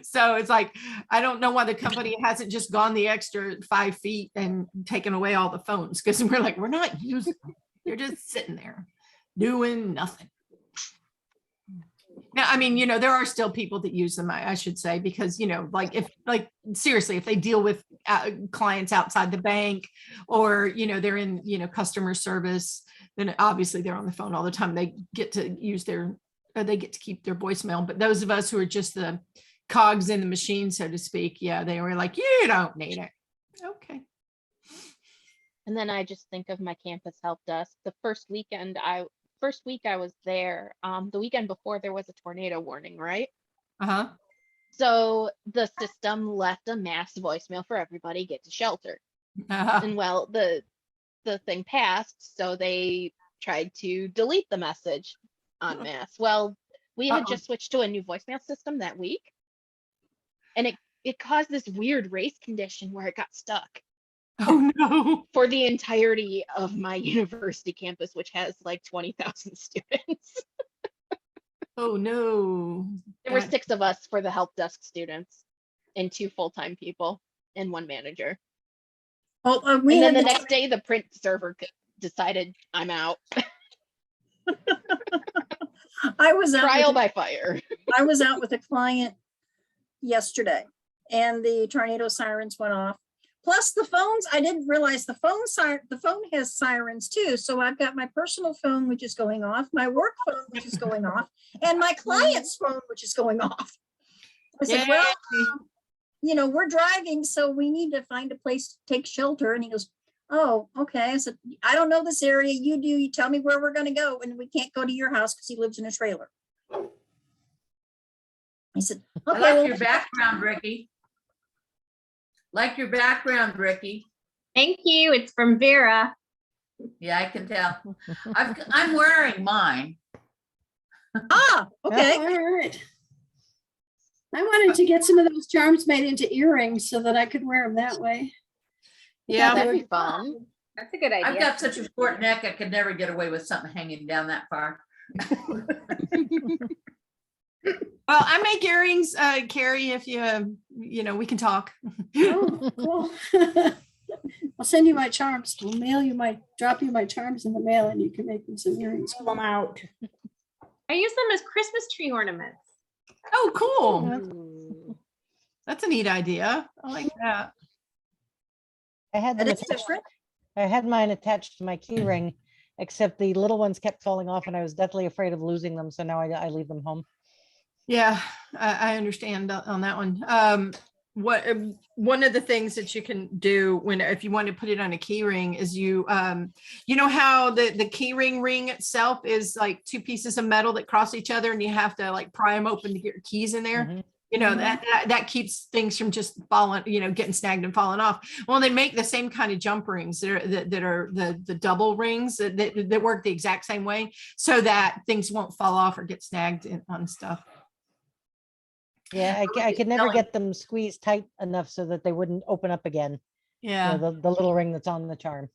So it's like, I don't know why the company hasn't just gone the extra 5 feet and taken away all the phones, because we're like, we're not using them. They're just sitting there doing nothing. Now, I mean, there are still people that use them, I should say, because, seriously, if they deal with clients outside the bank or, they're in, customer service, then obviously they're on the phone all the time. They get to use they get to keep their voicemail. But those of us who are just the cogs in the machine, so to speak, yeah, they were like, you don't need it. Okay. And then I just think of my campus help desk. The first week I was there, the weekend before there was a tornado warning, right? Uh-huh. So the system left a mass voicemail for everybody get to shelter. And well, the thing passed, so they tried to delete the message en masse. Well, we had just switched to a new voicemail system that week, and it caused this weird race condition where it got stuck. Oh no. For the entirety of my university campus, which has like 20,000 students. Oh no. There were 6 of us for the help desk students and 2 full-time people and 1 manager. Oh, And then the next day, the print server decided I'm out. I was out Trial by fire. I was out with a client yesterday and the tornado sirens went off. Plus the phones, I didn't realize the phone has sirens too. So I've got my personal phone, which is going off, my work phone, which is going off, and my client's phone, which is going off. I said, well, we're driving, so we need to find a place to take shelter. And he goes, oh, okay. I said, I don't know this area. You do. You tell me where we're going to go. And we can't go to your house because he lives in a trailer. I said, okay. I like your background, Ricky. Like your background, Ricky. Thank you. It's from Vera. Yeah, I can tell. I'm wearing mine. Ah, okay. All right. I wanted to get some of those charms made into earrings so that I could wear them that way. Yeah, that'd be fun. That's a good idea. I've got such a short neck, I could never get away with something hanging down that far. Well, I make earrings, Carrie, if we can talk. Oh, cool. I'll send you my charms. I'll drop you my charms in the mail and you can make them some earrings. Pull them out. I use them as Christmas tree ornaments. Oh, cool. That's a neat idea. I like that. I had them attached, I had mine attached to my key ring, except the little ones kept falling off and I was deathly afraid of losing them. So now I leave them home. Yeah, I understand on that one. One of the things that you can do if you want to put it on a key ring is you know how the key ring itself is like 2 pieces of metal that cross each other and you have to like pry them open to get your keys in there. Mm-hmm. That keeps things from just falling, getting snagged and falling off. Well, they make the same kind of jump rings that are the double rings that work the exact same way so that things won't fall off or get snagged on stuff. Yeah, I could never get them squeezed tight enough so that they wouldn't open up again. Yeah. The little ring that's on the charm.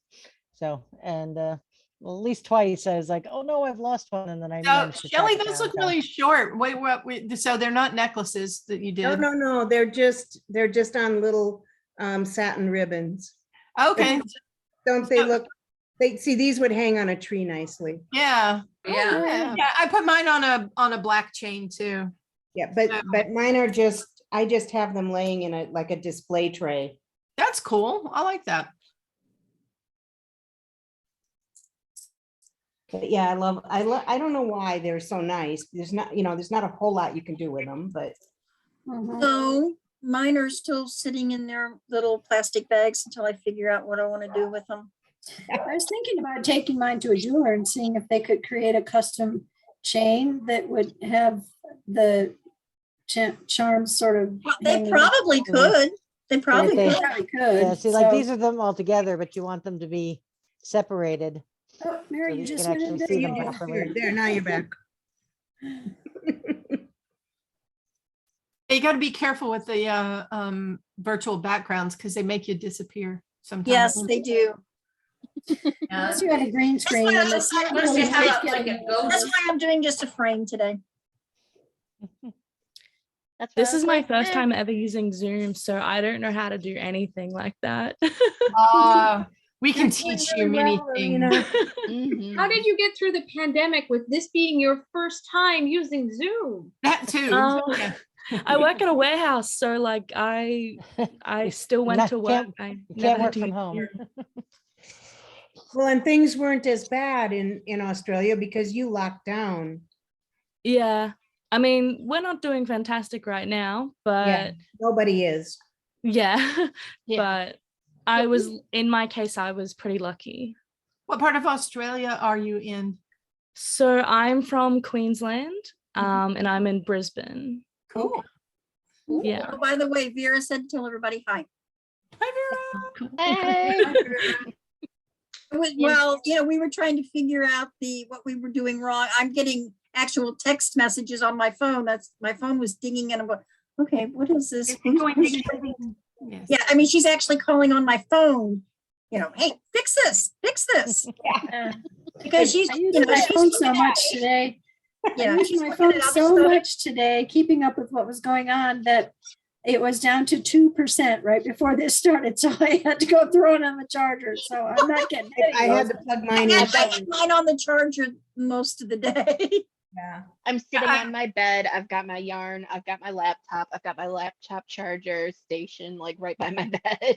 So, and Well, at least twice I was like, oh no, I've lost one. And then I So managed to track Shelley, it those down, look so. really short. So they're not necklaces that you No, did? no, they're just on little satin ribbons. Okay, Don't they look, see, these would hang on a tree nicely. yeah. Yeah. Yeah, I put mine on a black chain too. Yeah, but mine are I just have them laying in like a display tray. That's cool. I like that. But yeah, I don't know why they're so nice. There's not a whole lot you can do with them, but So mine are still sitting in their little plastic bags until I figure out what I want to do with them. I was thinking about taking mine to a jeweler and seeing if they could create a custom chain that would have the charms sort of. Well, they hanging. probably could. They probably they- could. Probably could. Yeah, see, like so- these are them all together, but you want them to be separated. Oh, Mary, so you that you just can went in actually there. see You them did. properly. there, now you're back. You got to be careful with the virtual backgrounds because they make you disappear sometimes. Yes, they do. Unless you had a green screen. why and I the was sound Unless you really have nice like getting- a ghost. That's why I'm doing just a frame today. That's what This I is was my like, first "Eh." time ever using Zoom, so I don't know how to do anything like that. We can That's going teach really you many well, things. Mhm. How did you get through the pandemic with this being your first time using Zoom? That too. Yeah. I work at a warehouse, so like I still went to work. I You never can't had work to from use home. Zoom. Well, and things weren't as bad in Australia because you locked down. Yeah, I mean we're not doing fantastic right now, Yeah, but nobody is. yeah, Yeah. but I was in my case I was pretty lucky. What part of Australia are you in? So I'm from Queensland, and I'm in Brisbane. Cool. Yeah. Oh, by the way, Vera said, tell everybody hi. Hi, Vera. Hey. Well, we were trying to figure out what we were doing wrong. I'm getting actual text messages on my phone. My phone was dinging and I'm going, okay, what is this? Is it going Who's- Yes. Yeah, I mean, she's actually calling on my phone, hey, fix this. Yeah. Because she's, I use my phone so much today. I used my phone so much today, keeping up with what was going on, that it was down to 2% right before this started. So I had to go throw it on the charger. So I'm not getting any I of had those. to plug I mine in. got mine on the charger most of the day. Yeah. I'm sitting on my bed. I've got my yarn. I've got my laptop. I've got my laptop charger station like right by my bed.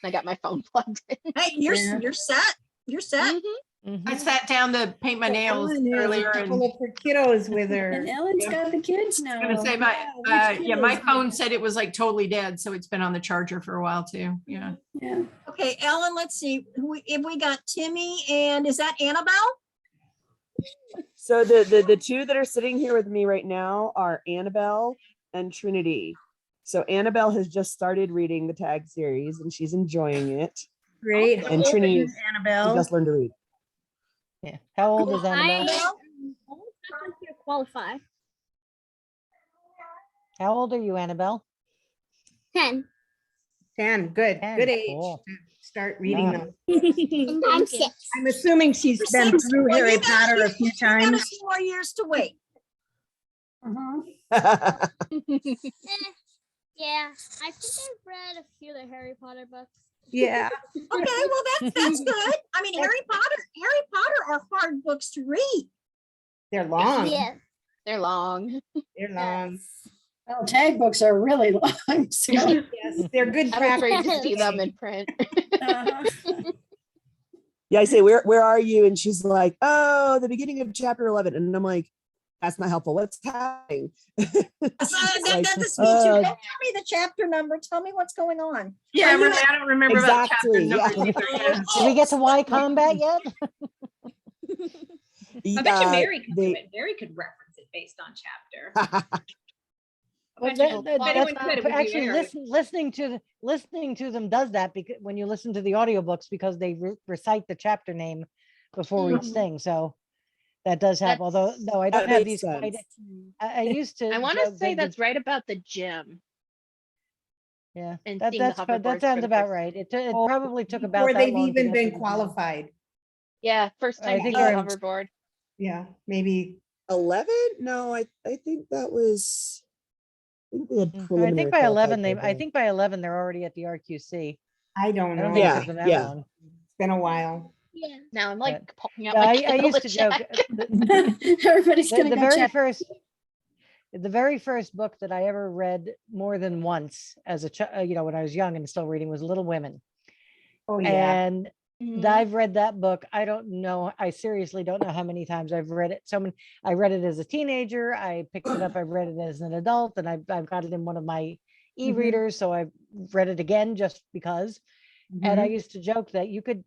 I got my phone plugged in. Hey, you're set. You're set. Mhm. I sat down to paint my nails Ellen is earlier and full of her kiddos with her. And Ellen's got the kids now. I was gonna say my Yeah, my which phone kids? said it was like totally dead, so it's been on the charger for a while too. Yeah. Yeah. Okay, Ellen, let's see. If we got Timmy and is that Annabelle? So the two that are sitting here with me right now are Annabelle and Trinity. So Annabelle has just started reading the tag series and she's enjoying it. Great. And How old are Trinity you, is- She Annabelle? just learned to read. Yeah. How old is Annabelle? To qualify. How old are you, Annabelle? 10. 10. Good. 10, Good age cool. to start reading Yeah. them. I'm 6. I'm assuming she's been Six. through Well, Harry you got- Potter a few You got a times. few more years to wait. Uh-huh. Yeah, I think I've read a few of the Harry Potter books. Yeah. Okay, well that's good. I mean, Harry Potter are hard books to read. They're long. They're long. They're long. Well, tag books are really long. So, Yes, they're good I'm afraid to practice. see them in print. uh-huh. Yeah, I say, where are you? And she's like, oh, the beginning of chapter 11. And I'm like, that's not helpful. What's happening? So that's me too. Don't tell me the chapter number. Tell me what's going on. Yeah, Are you- I don't remember about chapter Exactly, numbers yeah. either. Yeah. Did we get to Y combat yet? I bet you Mary could do they- it. Mary could reference it based on chapter. Well, bet you that- if anyone that's could, it would be actually Mary. listening to them does that because when you listen to the audiobooks because they recite the chapter name before each thing. So that does have. Although That's- no, I don't That have makes these. sense. I used to. I want to say that's right about the gym. Yeah, and that seeing the that's hoverboards that for sounds the about first right. It Or probably took about Before that they've long to even get been through the gym. qualified. Yeah, first I time think seeing we're- hoverboard. Yeah, maybe 11? No, I think that was. I think they had I preliminary think by qualified 11, by I then. think by 11, they're already at the RQC. I don't I don't know. think it Yeah, took them that yeah. long. It's been a while. Now I'm like pulling out No, my I Kindle used to joke. check. Everybody's The, gonna the go very check. first, the very first book that I ever read more than once as a child, when I was young and still reading, was Little Women. Oh, yeah. And I've read that book. I don't know. I seriously don't know how many times I've read it. I read it as a teenager. I picked it up. I read it as an adult, and I've got it in one of my e-readers. So I've read it again just because. And I used to joke that you could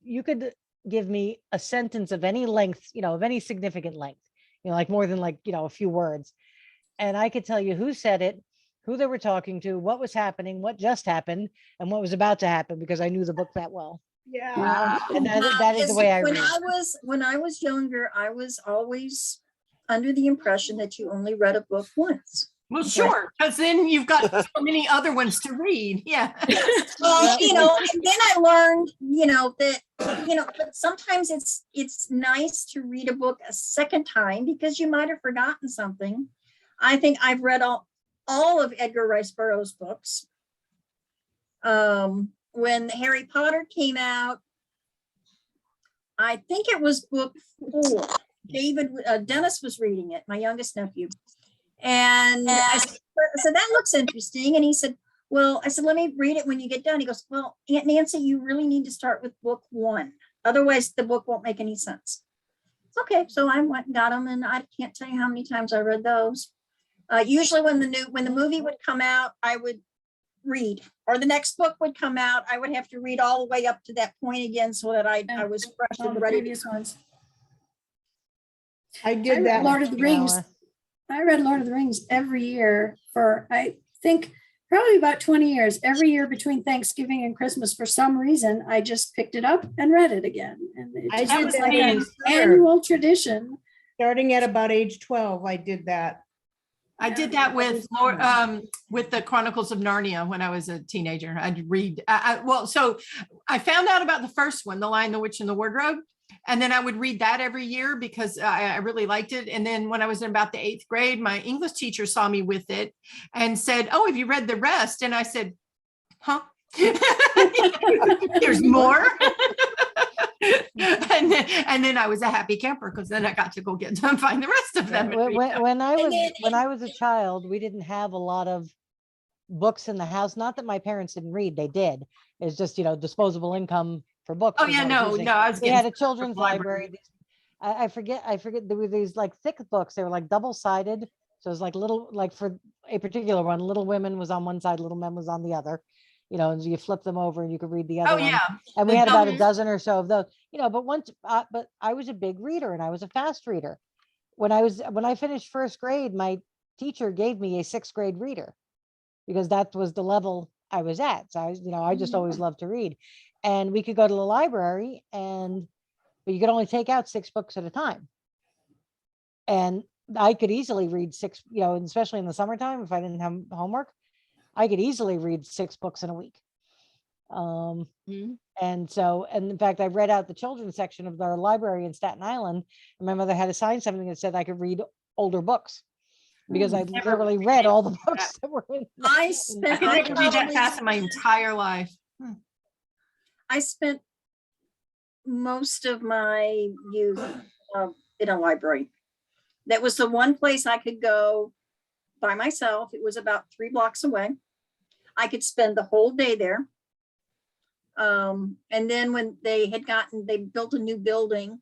give me a sentence of any length, of any significant length, like more than a few words. And I could tell you who said it, who they were talking to, what was happening, what just happened, and what was about to happen, because I knew the book that well. Yeah. And that is the way I when read. when I was younger, I was always under the impression that you only read a book once. Well, sure, because then you've got so many other ones to read. Yeah. Well, and then I learned, that, but sometimes it's nice to read a book a second time because you might have forgotten something. I think I've read all of Edgar Rice Burroughs' books. When Harry Potter came out, I think it was book 4. Dennis was reading it, my youngest nephew. And I said, that looks interesting. And he said, well, I said, let me read it when you get done. He goes, well, Aunt Nancy, you really need to start with book 1. Otherwise, the book won't make any sense. It's okay. So I went and got them, and I can't tell you how many times I read those. Usually when the movie would come out, I would read, or the next book would come out, I would have to read all the way up to that point again so that I was fresh All and the ready. previous ones. I I did read that. Lord of the Rings. I read Lord of the Rings every year for, I think, probably about 20 years. Every year between Thanksgiving and Christmas, for some reason, I just picked it up and read it again. And it I just did was that like in an third. annual tradition. Starting at about age 12, I did that. I did that with the Chronicles of Narnia when I was a teenager. I'd read. So I found out about the first one, The Lion, the Witch, and the Wardrobe, and then I would read that every year because I really liked it. And then when I was in about the 8th grade, my English teacher saw me with it and said, "Oh, have you read the rest?" And I said, "Huh? There's more." and then I was a happy camper because then I got to go get them, find the rest of them. When I was a child, we didn't have a lot of books in the house. Not that my parents didn't read; they did. It's just disposable income for books. Oh yeah, no. I was we had a children's library. I forget. There were these like thick books. They were like double-sided. So it was like for a particular one, Little Women was on one side, Little Men was on the other. And you flip them over and you could read the other one. And we had about a dozen or so of those, but I was a big reader and I was a fast reader. When I finished first grade, my teacher gave me a 6th grade reader because that was the level I was at. So I just always loved to read. And we could go to the library but you could only take out 6 books at a time. And I could easily read 6, especially in the summertime, if I didn't have homework, I could easily read 6 books in a week. And in fact, I read out the children's section of our library in Staten Island, and my mother had to sign something that said I could read older books because I literally read all the books that were in. I could never read that fast in my entire life. I spent most of my youth in a library. That was the one place I could go by myself. It was about 3 blocks away. I could spend the whole day there. And then when they built a new building,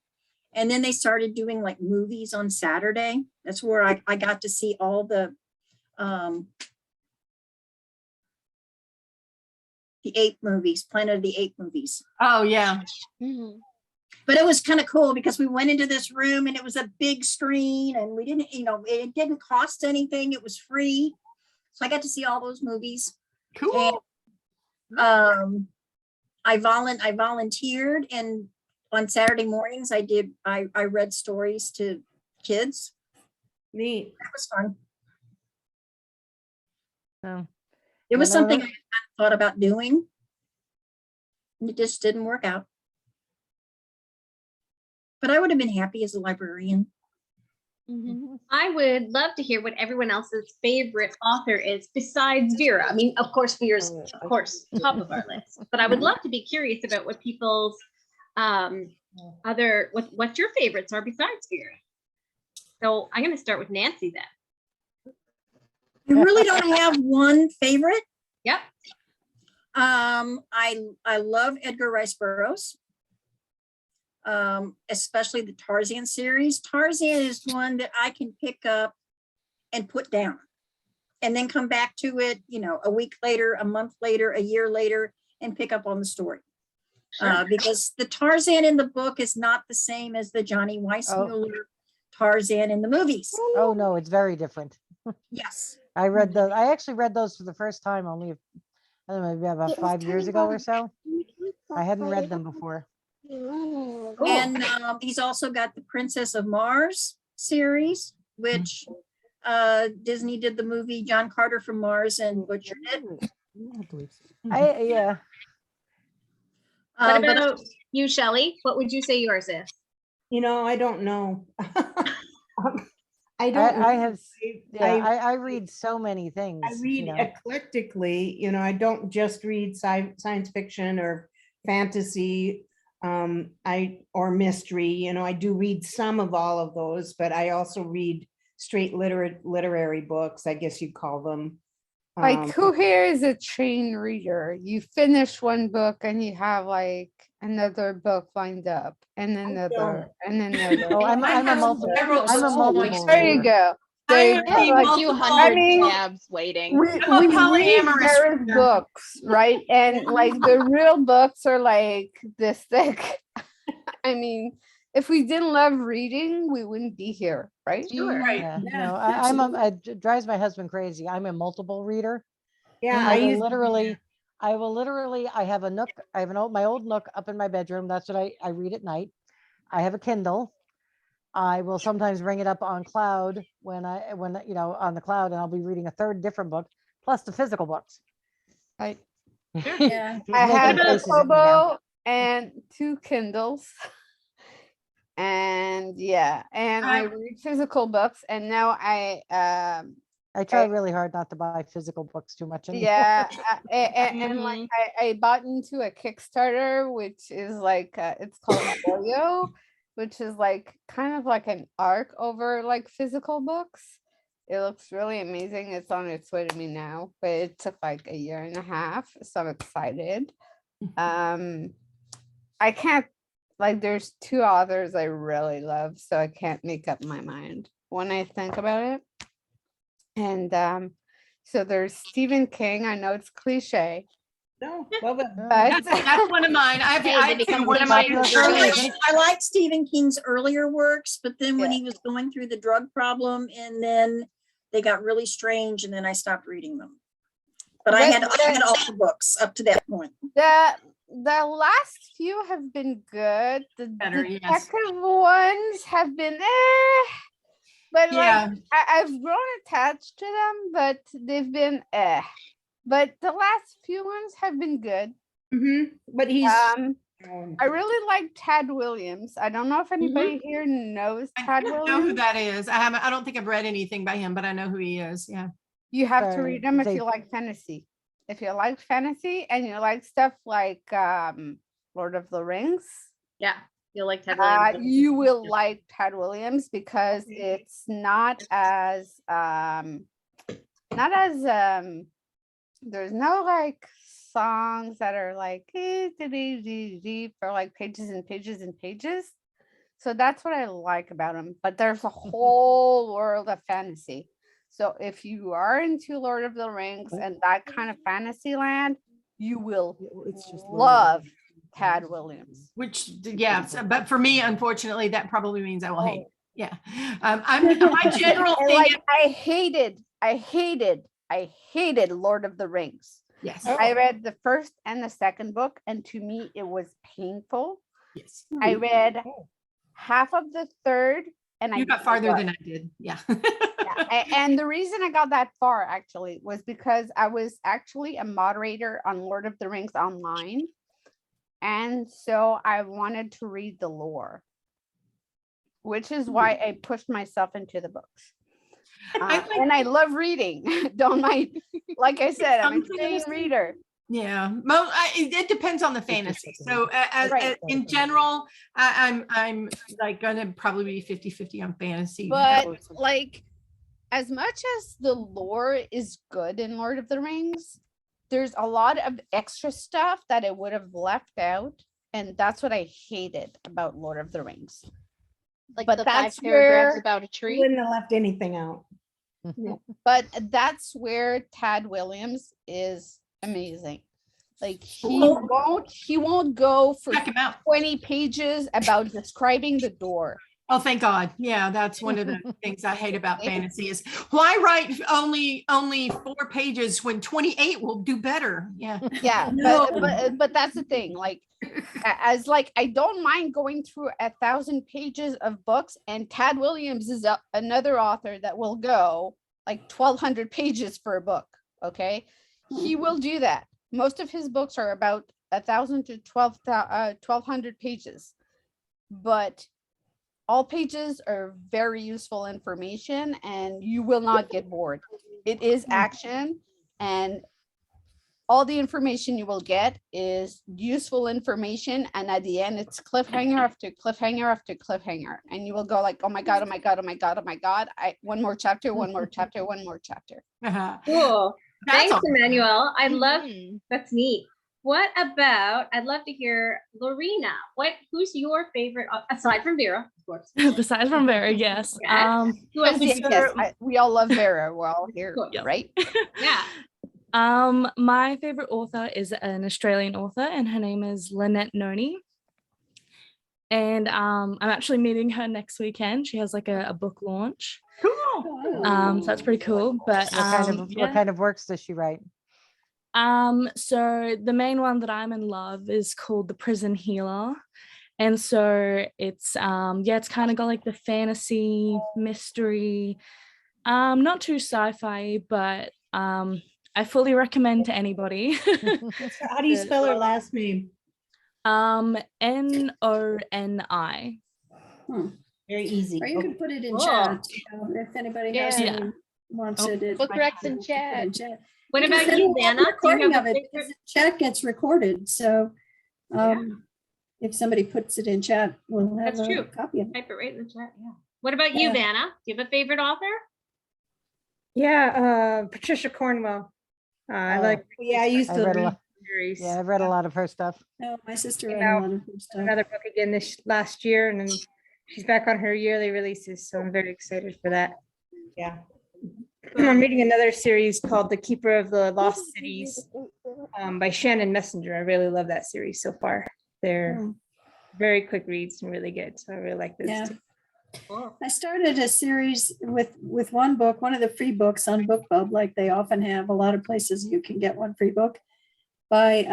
and then they started doing like movies on Saturday. That's where I got to see all the ape movies, Planet of the Apes movies. Oh yeah. But it was kind of cool because we went into this room and it was a big screen, and we didn't, it didn't cost anything. It was free. So I got to see all those movies. Cool. And, I volunteered, and on Saturday mornings I read stories to kids. Neat. That was fun. Oh. It was something I thought about doing. It just didn't work out. but I would have been happy as a librarian. I would love to hear what everyone else's favorite author is besides Vera. I mean, of course, Vera's, of course, top of our list, but I would love to be curious about what people's what your favorites are besides Vera. So I'm going to start with Nancy then. I really don't have one favorite. Yep. I love Edgar Rice Burroughs, especially the Tarzan series. Tarzan is one that I can pick up and put down and then come back to it, you know, a week later, a month later, a year later, and pick up on the story. Because the Tarzan in the book is not the same as the Johnny Weissmuller Tarzan in the movies. Oh, no, it's very different. Yes. I actually read those for the first time only, I don't know, maybe about 5 years ago or so. I hadn't read them before. And he's also got the Princess of Mars series, which Disney did the movie John Carter from Mars and butchered it. Yeah. What But about you, Shelley? What would you say yours is? You know, I don't know. I don't. I have. I read so many things. I read eclectically. You know, I don't just read science fiction or fantasy. Or mystery. You know, I do read some of all of those, but I also read straight literary books, I guess you'd call them. Like, who here is a train reader? You finish one book and you have like another book lined up and another and another. Oh, I'm a multiple. I'm a multiple. There you go. I have a Like, few I hundred mean, tabs waiting. we read various books, right? And like the real books are like this thick. I mean, if we didn't love reading, we wouldn't be here, right? Yeah, no, it drives my husband crazy. I'm a multiple reader. Yeah, I will literally, I have a Nook, I have my old Nook up in my bedroom. That's what I read at night. I have a Kindle. I will sometimes bring it up on cloud when you know, on the cloud, and I'll be reading a third different book, plus the physical books. I Yeah. I have a places Kobo and 2 Kindles. And yeah, and I read physical books, and now I try really hard not to buy physical books too much anymore. Yeah, and like I bought into a Kickstarter, which is like it's called Boyo, which is like kind of like an arc over like physical books. It looks really amazing. It's on its way to me now, but it took like 1.5 years, so I'm excited. I can't, like, there's 2 authors I really love, so I can't make up my mind when I think about it. And so there's Stephen King. I know it's cliche. No, love it. But That's one of mine. I like Stephen King's earlier works, but then when he was going through the drug problem, and then they got really strange, and then I stopped reading them. But I had all the books up to that point. The last few have been good. The detective ones have been but like I've grown attached to them, but they've been but the last few ones have been good. But he's I really like Tad Williams. I don't know if anybody here knows Tad Williams. I know who that is. I don't think I've read anything by him, but I know who he is. Yeah. You have to read them if you like fantasy. If you like fantasy and you like stuff like Lord of the Rings. Yeah, you'll like Tad Williams. You will like Tad Williams because it's not as there's no like songs that are like for like pages and pages and pages. So that's what I like about him. But there's a whole world of fantasy. So if you are into Lord of the Rings and that kind of fantasy land, you will love Tad Williams. Which, but for me, unfortunately, that probably means I will hate. Yeah. My general thing like, I hated Lord of the Rings. Yes. I read the first and the second book, and to me, it was painful. Yes. I read half of the third, and you got farther than I did. Yeah. And the reason I got that far actually was because I was actually a moderator on Lord of the Rings online. And so I wanted to read the lore. which is why I pushed myself into the books. I think- And I love reading. Don't mind. Like I said, I'm a insane reader. Yeah, it depends on the fantasy. So Right. in general, I'm like gonna probably be 50-50 on fantasy. But like, as much as the lore is good in Lord of the Rings, there's a lot of extra stuff that I would have left out, and that's what I hated about Lord of the Rings. Like But the that's 5 paragraphs where- about a tree. Wouldn't have left anything out. But that's where Tad Williams is amazing. Like he won't go for Check him out. 20 pages about describing the door. Oh, thank God. Yeah, that's one of the things I hate about fantasy is why write only 4 pages when 28 will do better. Yeah. Yeah, but that's the thing. Like, as like, I don't mind going through 1,000 pages of books, and Tad Williams is another author that will go like 1,200 pages for a book. Okay, he will do that. Most of his books are about 1,000 to 1,200 pages, but all pages are very useful information, and you will not get bored. It is action, and all the information you will get is useful information, and at the end it's cliffhanger after cliffhanger after cliffhanger, and you will go like, oh my God, oh my God, oh my God, oh my God, one more chapter, one more chapter, one more chapter. Cool. That's Thanks, awesome. Emmanuel. I love Mhm. that's neat. What about? I'd love to hear Lorena. Who's your favorite aside from Vera, of course? Besides from Vera, yes. Yes. Who else? Yes, is yes, we all love Vera. We're all here, Cool. right? Yeah. My favorite author is an Australian author, and her name is Lynette Noni. And I'm actually meeting her next weekend. She has like a book launch. Cool. So that's pretty cool. But What kind of works does she write? So the main one that I'm in love is called The Prison Healer. And so it's it's kind of got like the fantasy mystery, not too sci-fi, but I fully recommend to anybody. How do you spell her last name? Noni. Very easy. Or you can put it in Cool. chat, if anybody has Yeah. any wants Oh. it. it Book might recs be in able to put it in chat. What Because about then you, we'll have a Vanna? Do you recording have of a it, because favorite? the chat gets recorded, so if somebody puts it in chat, we'll have That's a true. copy of it. Type it right in the chat. Yeah. What about you, Yeah. Vanna? Do you have a favorite author? Yeah, Patricia Cornwell. I like. Yeah, I used I to read a read lot. series. Yeah, I've read a lot of her stuff. No, my sister Came read a out lot of her stuff. another book again this last year, and then she's back on her yearly releases, so I'm very excited for that. Yeah. And I'm reading another series called The Keeper of the Lost Cities by Shannon Messenger. I really love that series so far. They're Oh. very quick reads and really good, so I really like those Yeah. two. I started a series with one book, one of the free books on BookBub, like they often have. A lot of places you can get one free book by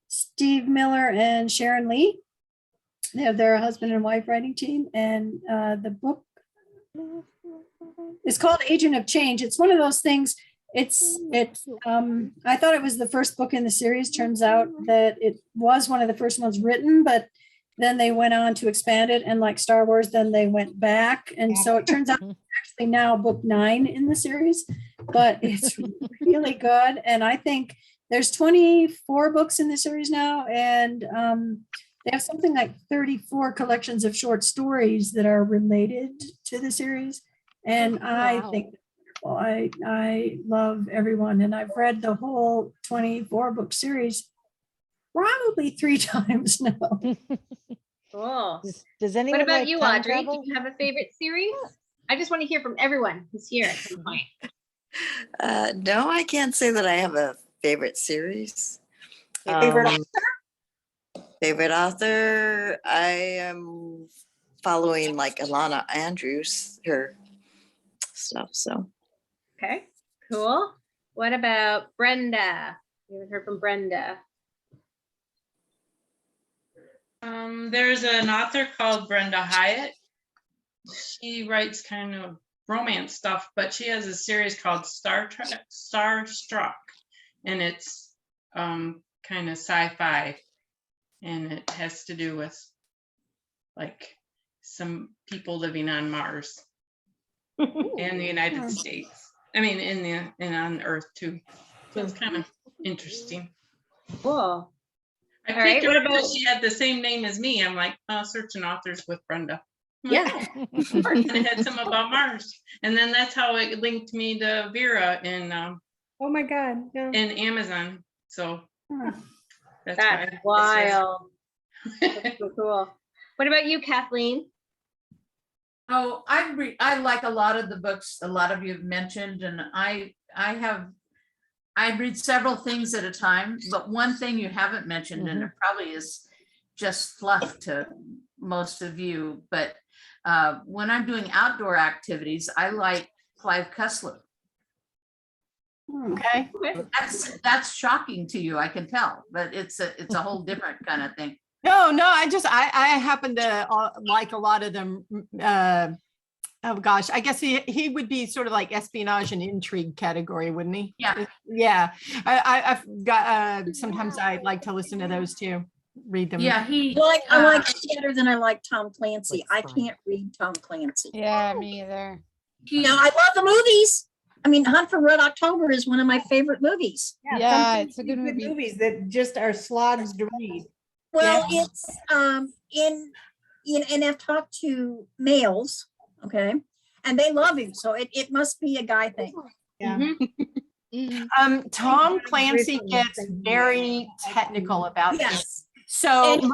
Steve Miller and Sharon Lee. They have their husband and wife writing team, and the book is called Agent of Change. It's one of those things. I thought it was the first book in the series. Turns out that it was one of the first ones written, but then they went on to expand it, and like Star Wars, then they went back. And so it turns out it's actually now book 9 in the series, but it's really good. And I think there's 24 books in the series now, and they have something like 34 collections of short stories that are related to the series. And I think that's wonderful. I love everyone, and I've read the whole 24 book series probably 3 times now. Cool. Does What anyone about like you, time Audrey? travel? Do you have a favorite series? I just want to hear from everyone who's here at some point. No, I can't say that I have a favorite series. Favorite Favorite author, I am following like Alana Andrews, her stuff. So Okay, cool. What about Brenda? You haven't heard from Brenda. There's an author called Brenda Huett. She writes kind of romance stuff, but she has a series called Starstruck, and it's kind of sci-fi, and it has to do with like some people living on Mars and the United States. I mean, and on Earth too. So it's kind of interesting. Cool. I All right, picked what her because about- she had the same name as me. I'm like, searching authors with Brenda. Yeah. And it had some about Mars. And then that's how it linked me to Vera in Oh my God. No. in Amazon. So that's That's why wild. That's so cool. What about you, Kathleen? Oh, I like a lot of the books a lot of you have mentioned, and I read several things at a time, but one thing you haven't mentioned, and it probably is just fluff to most of you, but when I'm doing outdoor activities, I like Clive Cussler. Okay. That's shocking to you, I can tell, but it's a whole different kind of thing. No, I happen to like a lot of them. Oh gosh, I guess he would be sort of like espionage and intrigue category, wouldn't he? Yeah. Yeah. I've got sometimes I like to listen to those too. Read them. Yeah, I like it better than I like Tom Clancy. I can't read Tom Clancy. Yeah, me either. Now I love the movies. I mean, Hunt for Red October is one of my favorite movies. Yeah, sometimes it's a good movie. Movies that just are slogs to read. Well, it's and I've talked to males, okay, and they love him, so it must be a guy thing. Yeah. Tom Clancy gets very technical about this. Yes. So And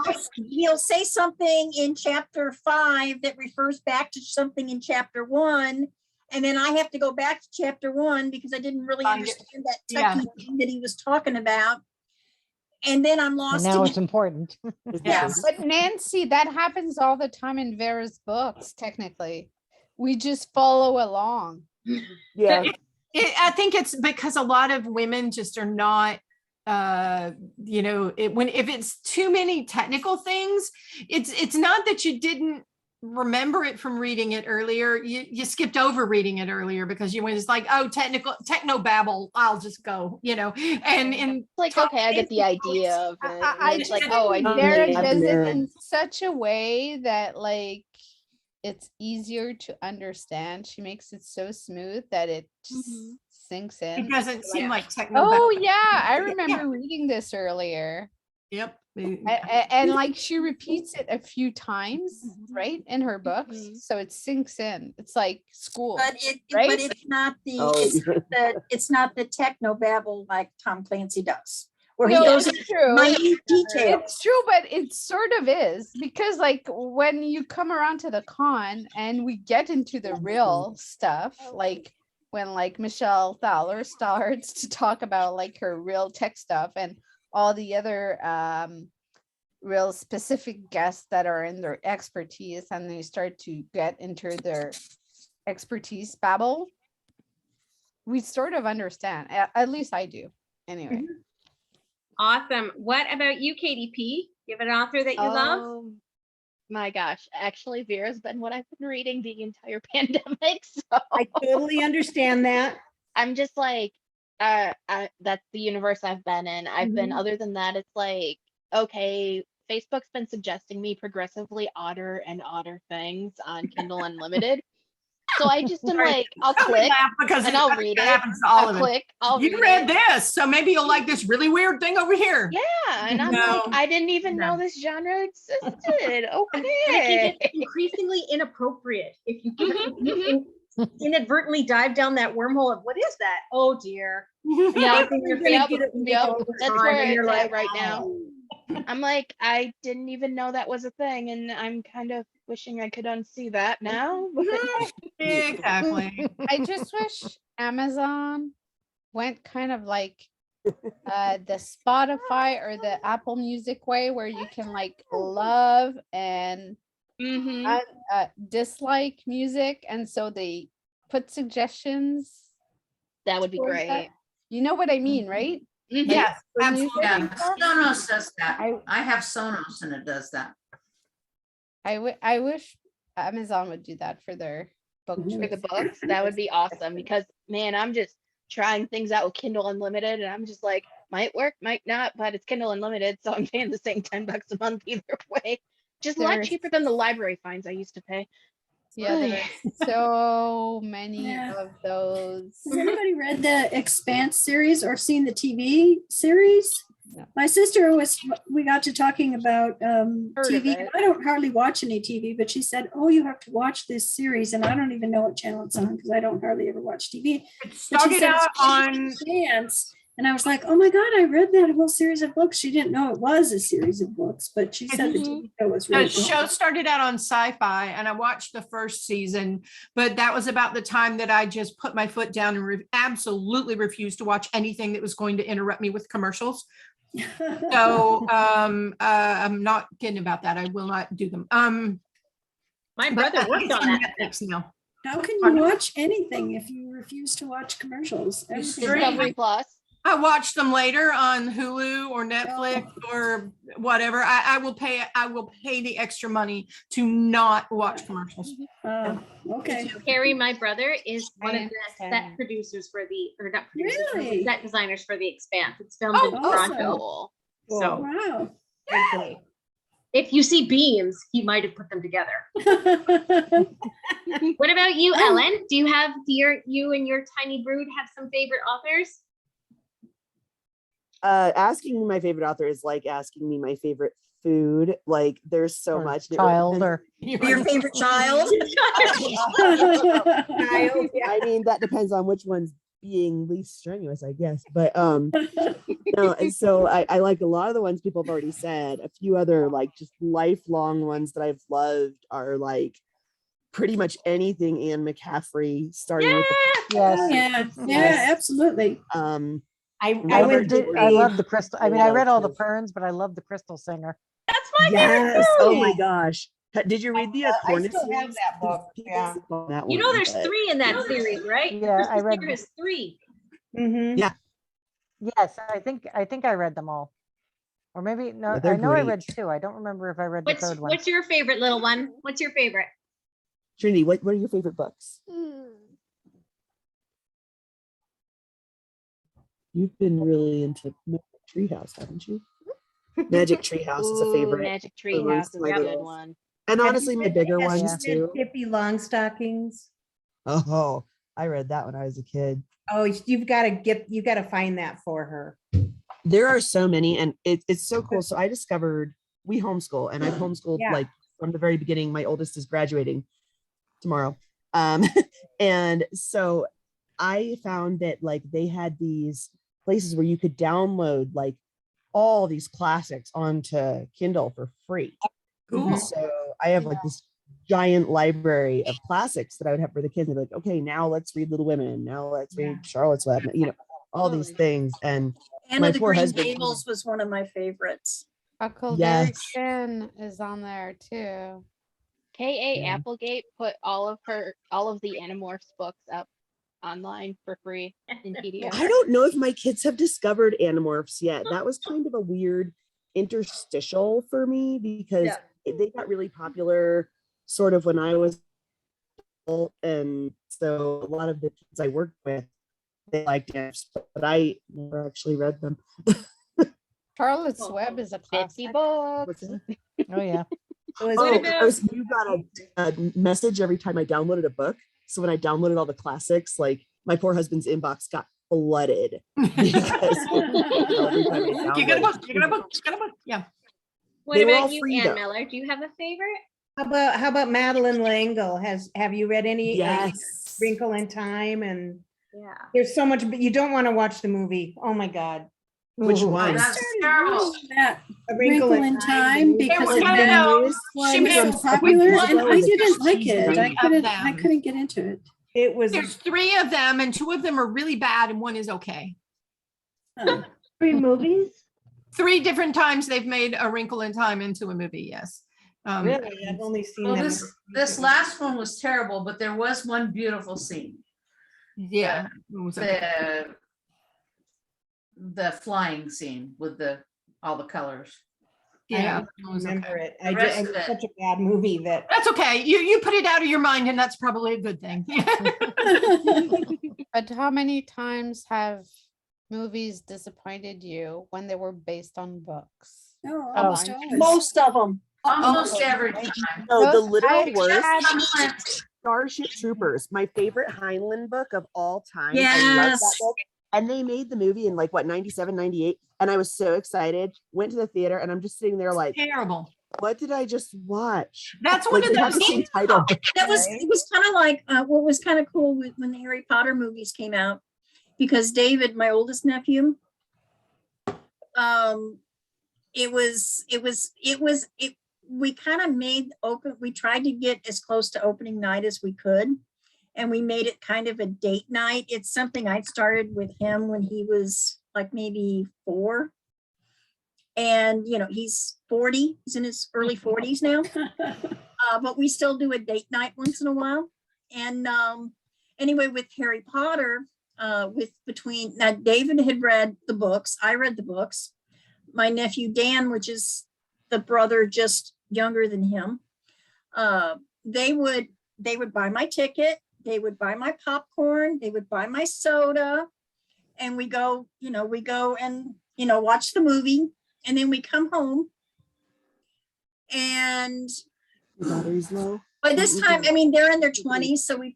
he'll say something in chapter 5 that refers back to something in chapter 1. And then I have to go back to chapter 1 because I didn't really understand that techie thing that he was talking about. And then I'm lost. And now again. it's important. Yes. But Nancy, that happens all the time in Vera's books, technically. We just follow along. Yeah. I think it's because a lot of women just are not if it's too many technical things, it's not that you didn't remember it from reading it earlier. You skipped over reading it earlier because you went, it's like, oh, techno babble, I'll just go, and like, okay, I get the idea of it. I It's like, just oh, I think knew Vera it. does it in such a way that like it's easier to understand. She makes it so smooth that it just sinks in. it doesn't seem like techno Oh babble. yeah, I remember reading this earlier. Yep. And like she repeats it a few times, right, in her books, so it sinks in. It's like school, But right? it's not the Oh, it's not the techno babble like Tom Clancy does, where he No, goes it's into true. minute details. It's true, but it sort of is because like when you come around to the con and we get into the real stuff, like when like Michelle Thaler starts to talk about like her real tech stuff and all the other real specific guests that are in their expertise, and they start to get into their expertise babble, we sort of understand. At least I do. Anyway. Awesome. What about you, KDP? You have an author that you love? Oh my gosh. Actually, Vera's been what I've been reading the entire pandemic. So I totally understand that. I'm just like, that's the universe I've been in. I've been, other than that, it's like, okay, Facebook's been suggesting me progressively odder and odder things on Kindle Unlimited. So I just am like, I'll click because and I'll read it. Happens to all I'll of us. click, I'll You read read it. this, so maybe you'll like this really weird thing over here. Yeah, and I'm No. like, I didn't even know this genre existed. And it Okay. can get increasingly inappropriate if you inadvertently dive down that wormhole of what is that? Oh dear. Yeah, Yep, that's where you're it's like, at right now. I'm like, I didn't even know that was a thing, and I'm kind of wishing I could unsee that now. Exactly. I just wish Amazon went kind of like the Spotify or the Apple Music way, where you can like love and dislike music, and so they put suggestions. That would be towards great. that. You know what I mean, right? Mhm. Like, Yes, for absolutely. music Yeah, and stuff. Sonos does that. I have Sonos and it does that. I wish Amazon would do that for their book For the choice. books, that would be awesome, because man, I'm just trying things out with Kindle Unlimited, and I'm just like, might work, might not, but it's Kindle Unlimited, so I'm paying the same $10 a month either way. Just a lot There's- cheaper than the library fines I used to pay. Yeah, there's so many Yeah. of those. Has anybody read the Expanse series or seen the TV series? No. My sister we got to talking about Heard of TV. it. I don't hardly watch any TV, but she said, "Oh, you have to watch this series," and I don't even know what channel it's on because I don't hardly ever watch TV. It But she started said out it's called on, Expanse, and I was like, "Oh my God, I read that whole series of books." She didn't know it was a series of books, but she said the TV show was really the good. show started out on Sci-Fi, and I watched the first season, but that was about the time that I just put my foot down and absolutely refused to watch anything that was going to interrupt me with commercials. So I'm not kidding about that. I will not do them. My brother worked it's on that. Netflix now. How can you watch anything if you refuse to watch commercials? Everything- Discovery Plus. I watch them later on Hulu or Netflix or whatever. I will pay the extra money to not watch commercials. Okay. Carrie, my brother, is one I of the set understand. producers for the, or not producers, Really? set designers for The Expanse. It's filmed Oh, in awesome. Toronto. Cool. So Wow. if you see beams, he might have put them together. What about you, Ellen? Do you and your tiny brood have some favorite authors? Asking me my favorite author is like asking me my favorite food. Like there's so Or much. child or Your favorite child? I mean, that depends on which one's being least strenuous, I guess. But no, and so I like a lot of the ones people have already said. A few other like just lifelong ones that I've loved are like pretty much anything Anne McCaffrey, starting with the yes. Yeah, absolutely. I Robert would I Jordan. love the crystal. I mean, I read all the Yes. Ferns, but I love the Crystal Singer. That's my Yes. favorite Oh too. my gosh. Did you read the I Cornice still have series? that book, People yeah. sleep on that You know one, there's but- 3 in that series, right? Yeah, Crystal I read Singer is 3. Mhm. Yeah. Yes, I think I read them all. Or maybe no, Yeah, they're I know I read great. 2. I don't remember if I read the third one. What's your favorite little one? What's your favorite? Trinity, what are your favorite books? You've been really into Magic Treehouse, haven't you? Magic Treehouse is a Ooh, favorite. Magic amongst Treehouse is my a good littles. one. And honestly, my bigger Have you ones read too. Pippi Longstockings. Oh, I read that when I was a kid. Oh, you gotta find that for her. There are so many, and it's so cool. So I discovered we homeschool, and I've homeschooled Yeah. like from the very beginning. My oldest is graduating tomorrow. And so I found that like they had these places where you could download like all these classics onto Kindle for free. Cool. So I have like this giant library of classics that I would have for the kids. They'd be like, okay, now let's read Little Women. Now let's read Charlotte's Web. You know, all these things. And Anne my of the poor Green husband. Gables was one of my favorites. Huckleberry Yes. Finn is on there too. K.A. Yeah. Applegate put all of the Animorphs books up online for free in PDF. I don't know if my kids have discovered Animorphs yet. That was kind of a weird interstitial for me because they got really popular sort of when I was adult, and so a lot of the kids I worked with, they liked Animorphs, but I never actually read them. Charlotte's Web is a 50 classic. books. Oh yeah. You got a message every time I downloaded a book. So when I downloaded all the classics, like my poor husband's inbox got flooded because every time I You got a downloaded- book, you got a book, you got a book. Yeah. What They were about all you, free, Ann though. Miller? Do you have a favorite? How about Madeline L'Engle? Have you read any Yes. Wrinkle in Time? And Yeah. there's so much, but you don't want to watch the movie. Oh my God. Which Ooh. one? That's terrible. That A Wrinkle in Time because were of kind that of- was she so was- popular, we and I didn't like cheesy it. movie. I couldn't get into it. It was There's 3 of them, and 2 of them are really bad, and 1 is okay. Huh. 3 movies? 3 different times they've made A Wrinkle in Time into a movie. Yes. really, I've only seen Well, them. this last one was terrible, but there was one beautiful scene. Yeah. it was okay. The flying scene with all the colors. Yeah. I it don't was remember okay. it. The rest It of was it. such a bad movie that That's okay. You put it out of your mind, and that's probably a good thing. But how many times have movies disappointed you when they were based on books? No, Oh. almost always. Most of them. Almost every time. No, the Those- literal I worst. had- Starship Troopers, my favorite Heinlein book of all time. I love that Yes. book. And they made the movie in like what, 97, 98. And I was so excited. Went to the theater and I'm just sitting there like, Terrible. what did I just watch? That's Like one of they have the those. same title. That was, it was kind of like, what was kind of cool when the Harry Potter movies came out, because David, my oldest nephew, we kind of made open, we tried to get as close to opening night as we could. And we made it kind of a date night. It's something I started with him when he was like maybe 4. And, you know, he's 40, he's in his early 40s now. But we still do a date night once in a while. And anyway, with Harry Potter, now David had read the books. I read the books. My nephew Dan, which is the brother just younger than him, they would buy my ticket. They would buy my popcorn. They would buy my soda. And we go and, watch the movie. And then we come home. And Battery's low. by this time, I mean, they're in their 20s, so we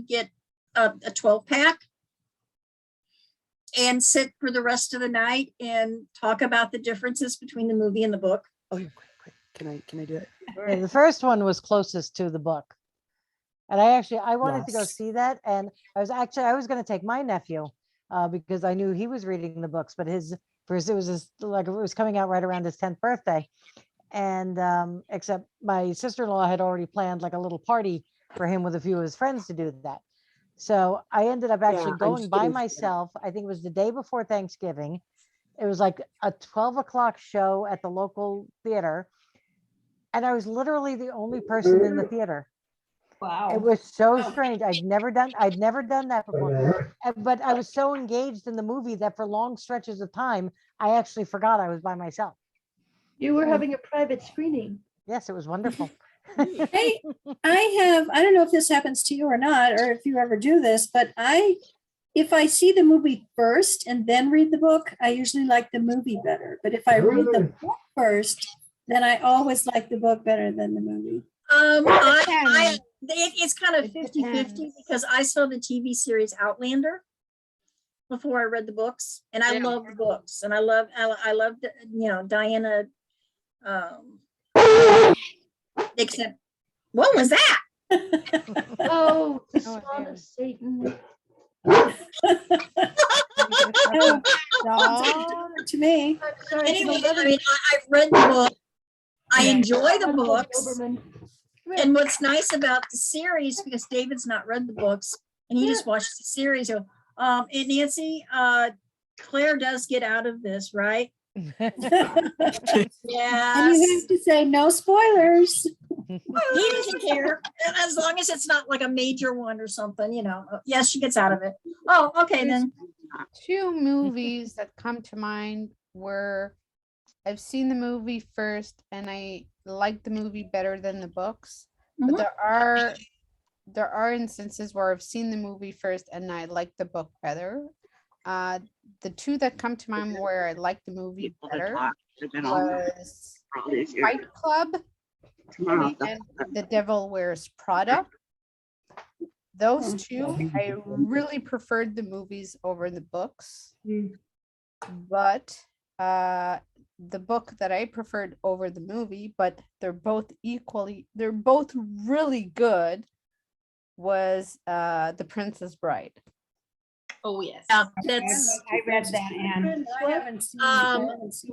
get a 12-pack and sit for the rest of the night and talk about the differences between the movie and the book. Oh, quick. Can I do it? Yeah, the first one was closest to the book. And I wanted to go Yes. see that. And I was going to take my nephew because I knew he was reading the books, but it was coming out right around his 10th birthday. And except my sister-in-law had already planned like a little party for him with a few of his friends to do that. So I ended up actually I'm going just by getting myself. I think it was the day before Thanksgiving. It was like a 12 o'clock show at the local theater. And I was literally the only person in the theater. Wow. It was so strange. I'd never done that before. But I was so engaged in the movie that for long stretches of time, I actually forgot I was by myself. You were having a private screening. Yes, it was wonderful. I don't know if this happens to you or not, or if you ever do this, but if I see the movie first and then read the book, I usually like the movie better. But if I read the book first, then I always like the book better than the movie. It's kind of 50-50 because I saw the TV series Outlander before I read the books, and I love the books, and I love Diana. Except, what was that? Oh, the Swan of Satan. To me. Anyway, I mean, I've read the book. I enjoy the books. And what's nice about the series, because David's not read the books and he just watched the series. And Nancy, Claire does get out of this, right? And you have to say no spoilers. He doesn't care, as long as it's not like a major one or something, Yes, she gets out of it. Oh, okay, then. 2 movies that come to mind were I've seen the movie first and I like the movie better than the books. But there are instances where I've seen the movie first and I like the book better. The 2 that come to mind where I like the movie better was Fight Club and The Devil Wears Prada. Those 2, I really preferred the movies over the books. But the book that I preferred over the movie, but they're both really good, was The Princess Bride. Oh yes. Yeah, that's I read that, Anne. I haven't seen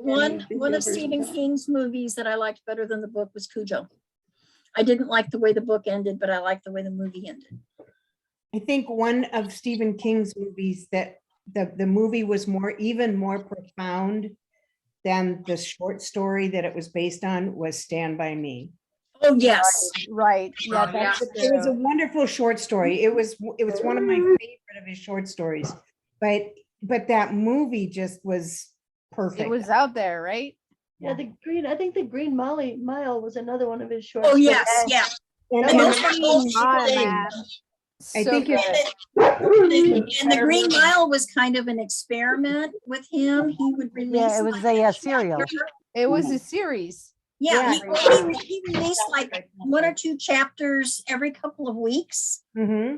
one of Stephen King's movies that I liked better than the book was Cujo. I didn't like the way the book ended, but I liked the way the movie ended. I think one of Stephen King's movies that the movie was even more profound than the short story that it was based on was Stand By Me. Oh, yes. Right. Yeah, that's It was a wonderful short story. It was one of my favorite of his short stories. But that movie just was perfect. It was out there, right? Yeah, I think the Green Mile was another one of his short Oh, stories. yes, yeah. And those were both I think and the Green Mile was kind of an experiment with him. He would release. Yeah, it was a serial. It was a series. Yeah, Yeah. he released like one or two chapters every couple of weeks. Mm-hmm.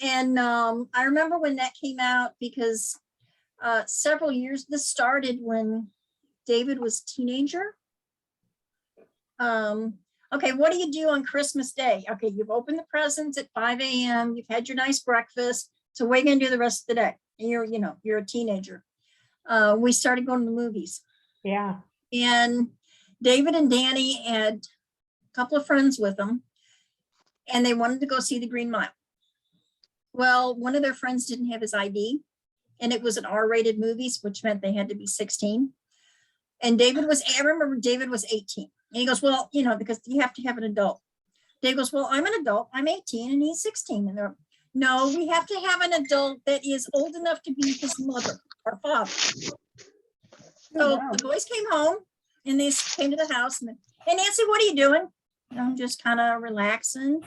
And I remember when that came out because several years, this started when David was a teenager. Okay, what do you do on Christmas Day? Okay, you've opened the presents at 5 a.m. You've had your nice breakfast. So what are you gonna do the rest of the day? And you're a teenager. We started going to the movies. Yeah. And David and Danny had a couple of friends with them, and they wanted to go see the Green Mile. Well, one of their friends didn't have his ID, and it was an R-rated movies, which meant they had to be 16. And I remember David was 18. And he goes, well, because you have to have an adult. Dave goes, well, I'm an adult. I'm 18 and he's 16. And they're, no, we have to have an adult that is old enough to be his mother or father. So the boys came home and they came to the house and hey, Nancy, what are you doing? I'm just kind of relaxing.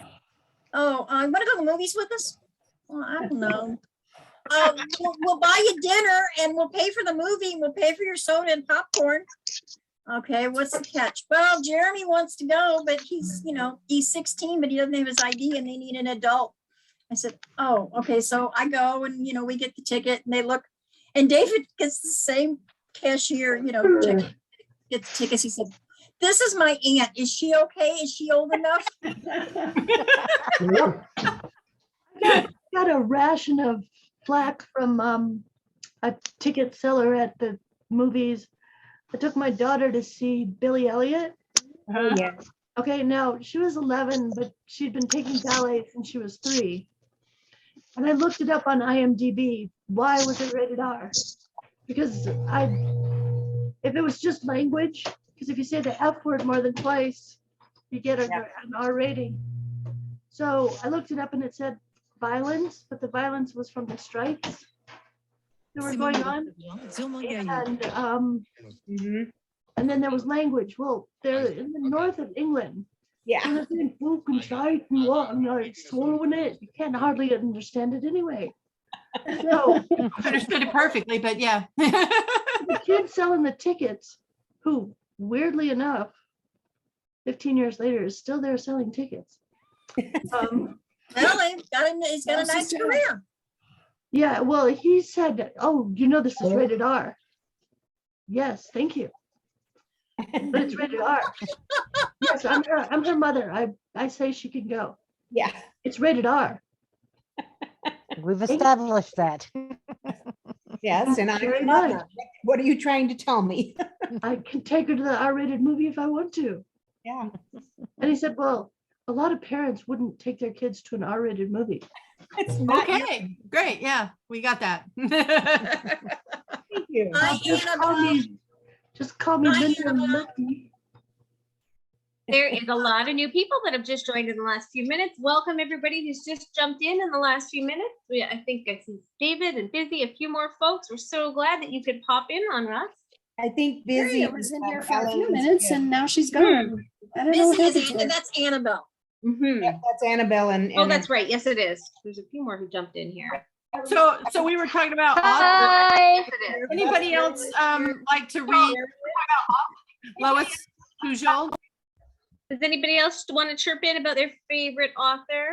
Oh, you want to go to the movies with us? Well, I don't know. We'll buy you dinner and we'll pay for the movie and we'll pay for your soda and popcorn. Okay, what's the catch? Well, Jeremy wants to go, but he's 16, but he doesn't have his ID and they need an adult. I said, oh, okay. So I go and, we get the ticket and they look, and David gets the same cashier, gets tickets. He said, this is my aunt. Is she okay? Is she old enough? Got a ration of flack from a ticket seller at the movies. I took my daughter to see Billy Elliot. Oh, yeah. Okay, now she was 11, but she'd been taking ballet since she was 3. And I looked it up on IMDb. Why was it rated R? Because if it was just language, because if you say the F word more than twice, you get an R rating. So I looked it up and it said violence, but the violence was from the strikes that were going on. And then there was language. Well, they're in the north of England. Yeah. So they're saying folk and strike and what, and like swallowing it. You can't hardly understand it anyway. So Understood it perfectly, but yeah. the kid selling the tickets, who weirdly enough, 15 years later is still there selling tickets. Well, he's got a nice career. Yeah, well, he said, oh, this is rated R. Yes, thank you. But it's rated R. Yes, I'm her mother. I say she can go. Yeah. It's rated R. We've established that. Yes, and I'm Very your mother. much. What are you trying to tell me? I can take her to the R-rated movie if I want to. Yeah. And he said, well, a lot of parents wouldn't take their kids to an R-rated movie. It's not Okay, great. Yeah, we got that. Thank you. Just call me Linda Lucky. There is a lot of new people that have just joined in the last few minutes. Welcome everybody who's just jumped in the last few minutes. I think I see David and Busy, a few more folks. We're so glad that you could pop in on us. I think Busy Harriet was in here for a few minutes and now she's gone. I don't know what Busy happened to her. that's Annabelle. Yeah, that's Annabelle and Oh, that's right. Yes, it is. There's a few more who jumped in here. So we were talking about Hi. anybody else like to read Lois Pujol? Does anybody else want to chirp in about their favorite author?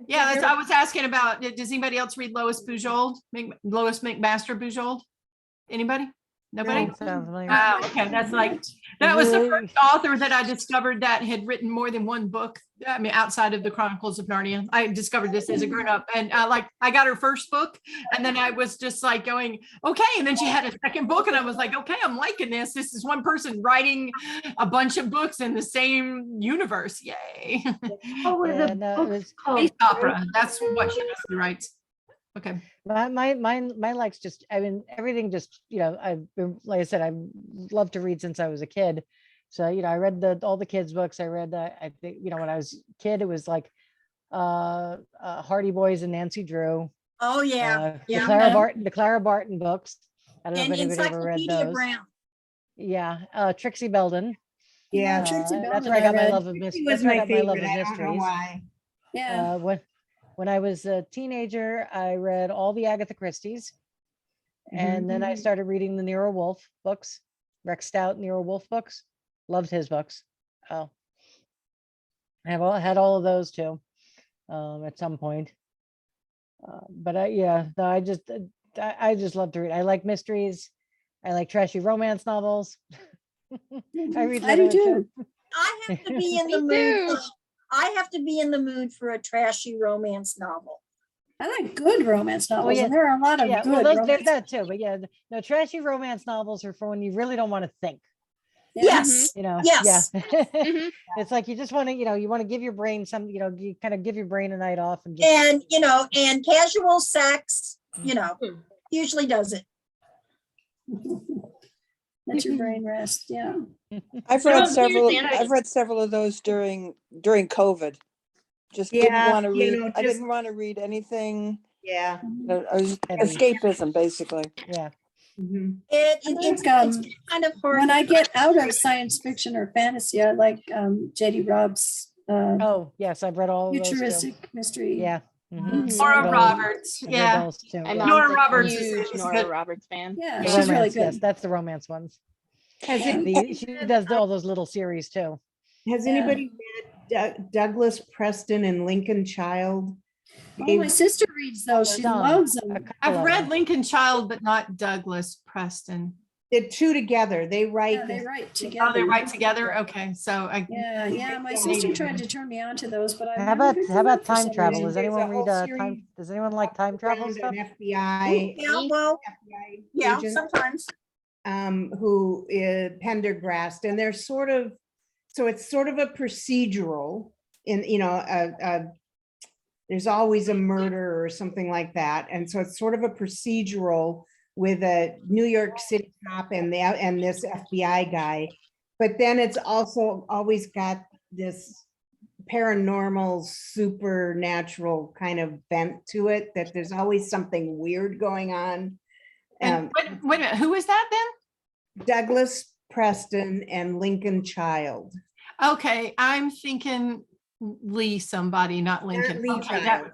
Yeah, I was asking about, does anybody else read Lois Pujol? Lois McMaster Pujol? Anybody? Nobody? Oh, okay. That was the first author that I discovered that had written more than one book. I mean, outside of the Chronicles of Narnia. I discovered this as a grown up, and I got her first book, and then I was just like going, okay. And then she had a second book, and I was like, okay, I'm liking this. This is one person writing a bunch of books in the same universe. Yay! Space opera. That's what she mostly writes. Okay. My likes just, I mean, everything just, like I said, I love to read since I was a kid. So, I read all the kids' books. I read, I think, when I was a kid, it was like Hardy Boys and Nancy Drew. Oh, yeah. The Clara Barton books. I don't know if And anybody ever read Encyclopedia those. Brown. Yeah. Trixie Belden. Yeah, That's where I got my love of mystery. was my favorite. I don't know why. Yeah. When I was a teenager, I read all the Agatha Christie's. And then I started reading the Nero Wolfe books, Rex Stout Nero Wolfe books. Loved his books. Oh, I have had all of those too, at some point. But yeah, no, I just love to read. I like mysteries. I like trashy romance novels. I read I do too. I have to be in the mood. I have to be in the mood for a trashy romance novel. I like good romance novels, Oh, yeah. and there are a lot of Yeah, good well, there's romance. that too. But yeah, no, trashy romance novels are for when you really don't want to think. Yes. You know, Yes. yeah. It's like you just want to, you want to give your brain some, you kind of give your brain a night off and just, And and casual sex, usually does it. Let your brain rest. Yeah. I've read several of those during COVID. Just didn't Yeah, want to read. I just- didn't want to read anything. Yeah. Escapism, basically. Yeah. It's kind of hard. When I get out of science fiction or fantasy, I like J.D. Robb's. Oh yes, I've read all of those too. Futuristic mystery. Yeah. Nora Roberts. Yeah. Nora Roberts Huge is Nora good. Roberts fan. Yeah, The she's really romance, good. yes, that's the romance ones. She does all those little series too. Has anybody read Douglas Preston and Lincoln Child? Oh, my sister reads those. She loves them. I've read Lincoln Child, but not Douglas Preston. The two together, they write. Yeah, they write together. Oh, they write together. Okay, so Yeah. My sister tried to turn me on to those, but I. How about time travel? Does anyone read time? Does anyone like time travel stuff? An FBI. Yeah, well, yeah, agent, sometimes. Who is Pendergrast, and they're sort of, so it's sort of a procedural in, there's always a murder or something like that. And so it's sort of a procedural with a New York City cop and this FBI guy. But then it's also always got this paranormal, supernatural kind of bent to it, that there's always something weird going on. And wait a minute, who is that then? Douglas Preston and Lincoln Child. Okay, I'm thinking Lee somebody, not Lincoln. Lee Okay, Child.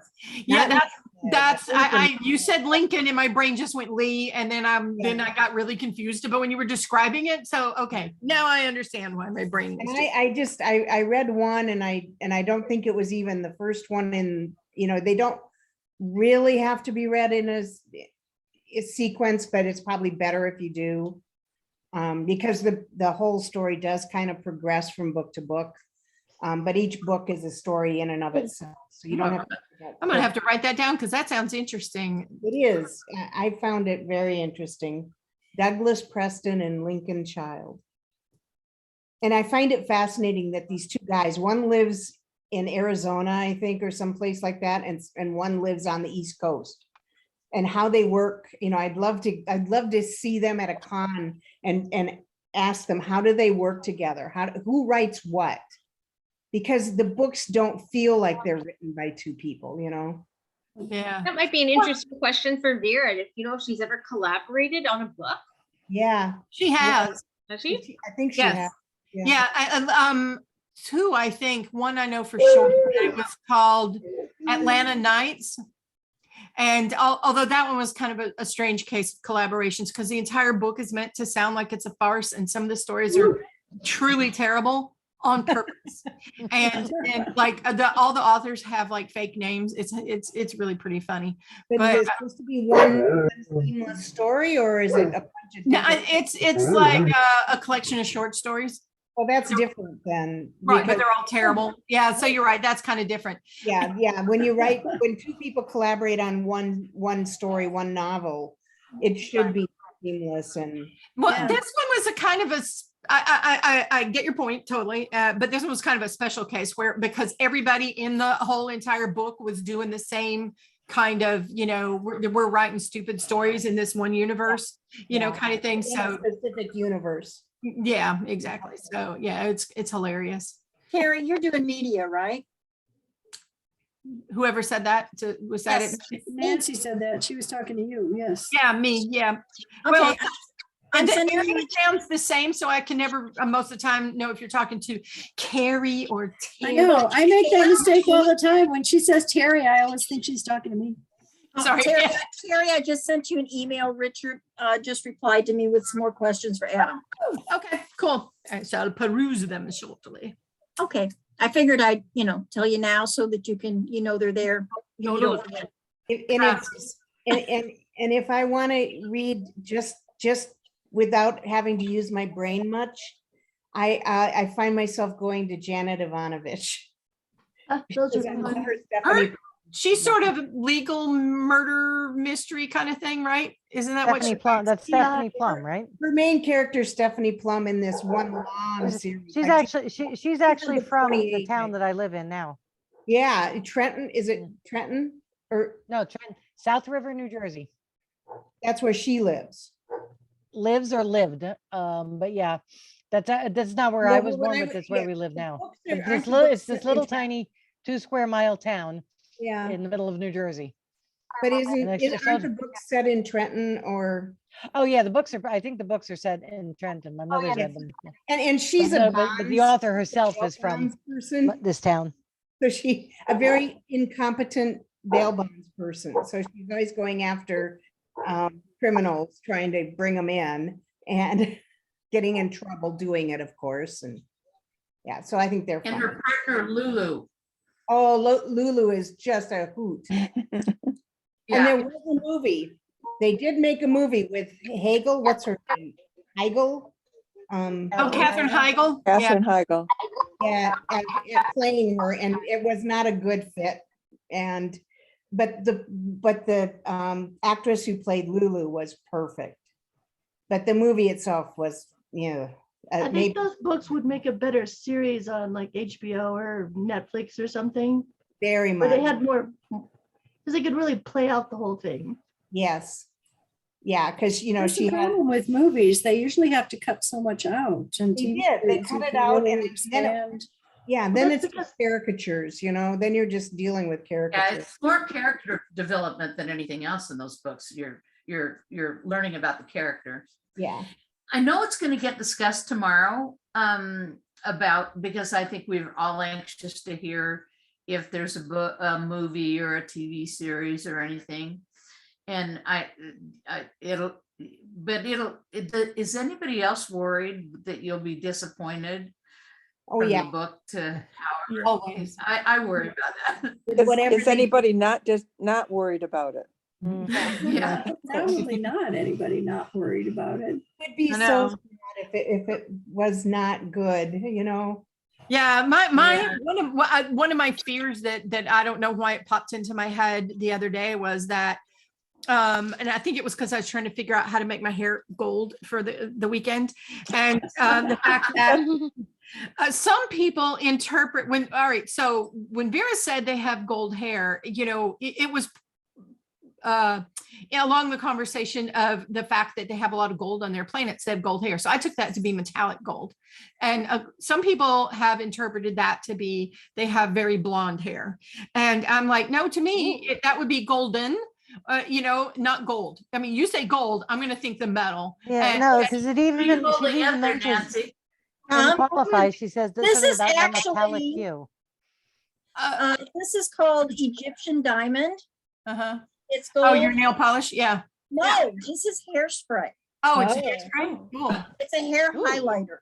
You said Lincoln and my brain just went Lee, and then I got really confused about when you were describing it. So okay, now I understand why my brain was I read one and I don't think it was even the first one in, they don't really have to be read in a sequence, but it's probably better if you do, because the whole story does kind of progress from book to book. But each book is a story in and of itself. So you don't have to. I'm going to have to write that down because that sounds interesting. It is. I found it very interesting. Douglas Preston and Lincoln Child. And I find it fascinating that these two guys, one lives in Arizona, I think, or someplace like that, and one lives on the East Coast. And how they work, I'd love to see them at a con and ask them, how do they work together? Who writes what? Because the books don't feel like they're written by two people, Yeah. That might be an interesting question for Vera, if she's ever collaborated on a book. Yeah. She has. Has she? I think she has. Yeah. Two, I think. One I know for sure. It was called Atlanta Nights. And although that one was kind of a strange case of collaborations, because the entire book is meant to sound like it's a farce, and some of the stories are truly terrible on purpose. and like all the authors have like fake names. It's really pretty funny. But is it supposed to be one seamless story, or is it a bunch of different? It's like a collection of short stories. Well, that's different then. Right, but they're all terrible. Yeah, so you're right. That's kind of different. Yeah. When two people collaborate on one story, one novel, it should be seamless. And this one was a kind of a. I get your point totally, but this one was kind of a special case because everybody in the whole entire book was doing the same kind of, we're writing stupid stories in this one universe, kind of thing. In So a specific universe. Yeah, exactly. So yeah, it's hilarious. Carrie, you're doing media, right? Whoever said that, was that it? Nancy said that. She was talking to you. Yes. Yeah, me. Yeah. Okay. Well, and it sounds the same, so I can never most of the time know if you're talking to Carrie or Terry. I know. I make that mistake all the time. When she says Terry, I always think she's talking to me. Sorry, Terry, I just sent you an email. Richard just replied to me with some more questions for Adam. Okay, cool. I shall peruse them shortly. Okay, I figured I'd, tell you now so that you can, they're there. No, You no. don't forget. And if I want to read just without having to use my brain much, I find myself going to Janet Ivanovich. Those are I love fun. her Stephanie. She's sort of legal murder mystery kind of thing, right? Isn't that what Stephanie she Plum, that's Yeah. Stephanie Plum, right? Her main character, Stephanie Plum, in this one long series. She's Like, actually, she's actually under from the 28, town that I live in now. yeah, Trenton, is it Trenton? Or No, Trent, South River, New Jersey. that's where she lives. Lives or lived, but yeah, that's not where No, I but was when born, I but was- that's where yeah, we live the now. books But are- this aren't the little, books it's this set in little Trenton? tiny 2-square-mile town Yeah, in the middle of New Jersey. but And it's aren't so- the books set in Trenton or? Oh yeah, I think the books are set in Trenton. My mother's yeah. read them. And she's But a no, but the bonds- author herself is from bonds person. this town. So a very incompetent bail bonds person. So she's always going after criminals, trying to bring them in and getting in trouble doing it, of course. And yeah, so I think they're And fun. her partner Lulu. Oh, Lulu is just a hoot. And there was a movie. They did make a movie with Hagel. What's her name? Heigl. Oh, Katherine Heigl. Katherine Heigl. Yeah, and playing her, and it was not a good fit. But the actress who played Lulu was perfect. But the movie itself was, I think maybe those books would make a better series on like HBO or Netflix or something. very Where much. they had more, because they could really play out the whole thing. Yes. Yeah, because That's she the had. problem with movies. They usually have to cut so much out. And They TV did. They series, cut you it can out really and then expand. Yeah, then it's just caricatures, then you're just dealing with Yeah, caricatures. it's more character development than anything else in those books. You're learning about the characters. Yeah. I know it's going to get discussed tomorrow because I think we're all anxious to hear if there's a movie or a TV series or anything. And is anybody else worried that you'll be disappointed? Oh, from yeah. the book to how Always. I worry about that. Is anybody not worried about it? Yeah. Probably not anybody not worried about it. It'd be I so know. sad if it was not good, Yeah, one of my fears that I don't know why it popped into my head the other day was that, and I think it was because I was trying to figure out how to make my hair gold for the weekend, and the fact that some people interpret so when Vera said they have gold hair, it was along the conversation of the fact that they have a lot of gold on their planets, they have gold hair. So I took that to be metallic gold. And some people have interpreted that to be they have very blonde hair. And I'm like, no, to me, that would be golden. Not gold. I mean, you say gold, I'm going to think the metal. Yeah, And- no, because it even People she the even answer, mentions Nancy. in Qualify, she says This something is about the metallic actually- hue. This is called Egyptian diamond. Uh-huh. It's gold. Oh, your nail polish? Yeah. No, this is hairspray. Oh, it's Oh. hairspray? Cool. It's a hair highlighter.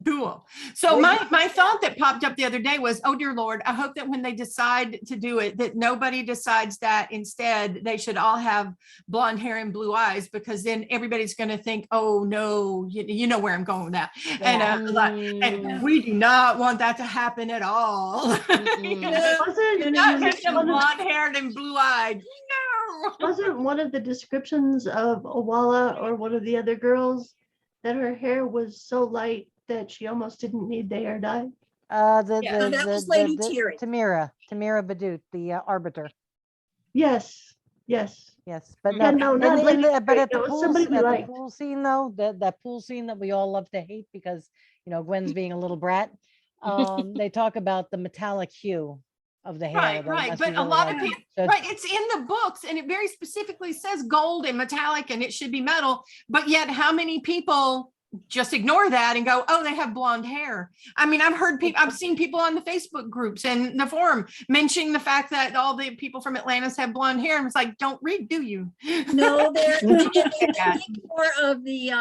Cool. So my thought that popped up the other day was, oh dear Lord, I hope that when they decide to do it, that nobody decides that instead they should all have blonde hair and blue eyes, because then everybody's going to think, oh no, you know where I'm going with that. And we do not want that to happen at all. Not make them blonde haired and blue eyed. No. Wasn't one of the descriptions of Owala or one of the other girls that her hair was so light that she almost didn't need the hair dye? that was Lady Tiri. Tamira Badut, the arbiter. Yes. Yes, but Yeah, no, no, not Lady but Tiri, at the it was pool, somebody we at the liked. pool scene though, that pool scene that we all love to hate because Gwen's being a little brat. They talk about the metallic hue of the hair. Right. But a lot of people, it's in the books and it very specifically says gold and metallic and it should be metal. But yet how many people just ignore that and go, oh, they have blonde hair? I mean, I've seen people on the Facebook groups and the forum mentioning the fact that all the people from Atlantis have blonde hair. And it's like, don't read, do you? No, they're more of the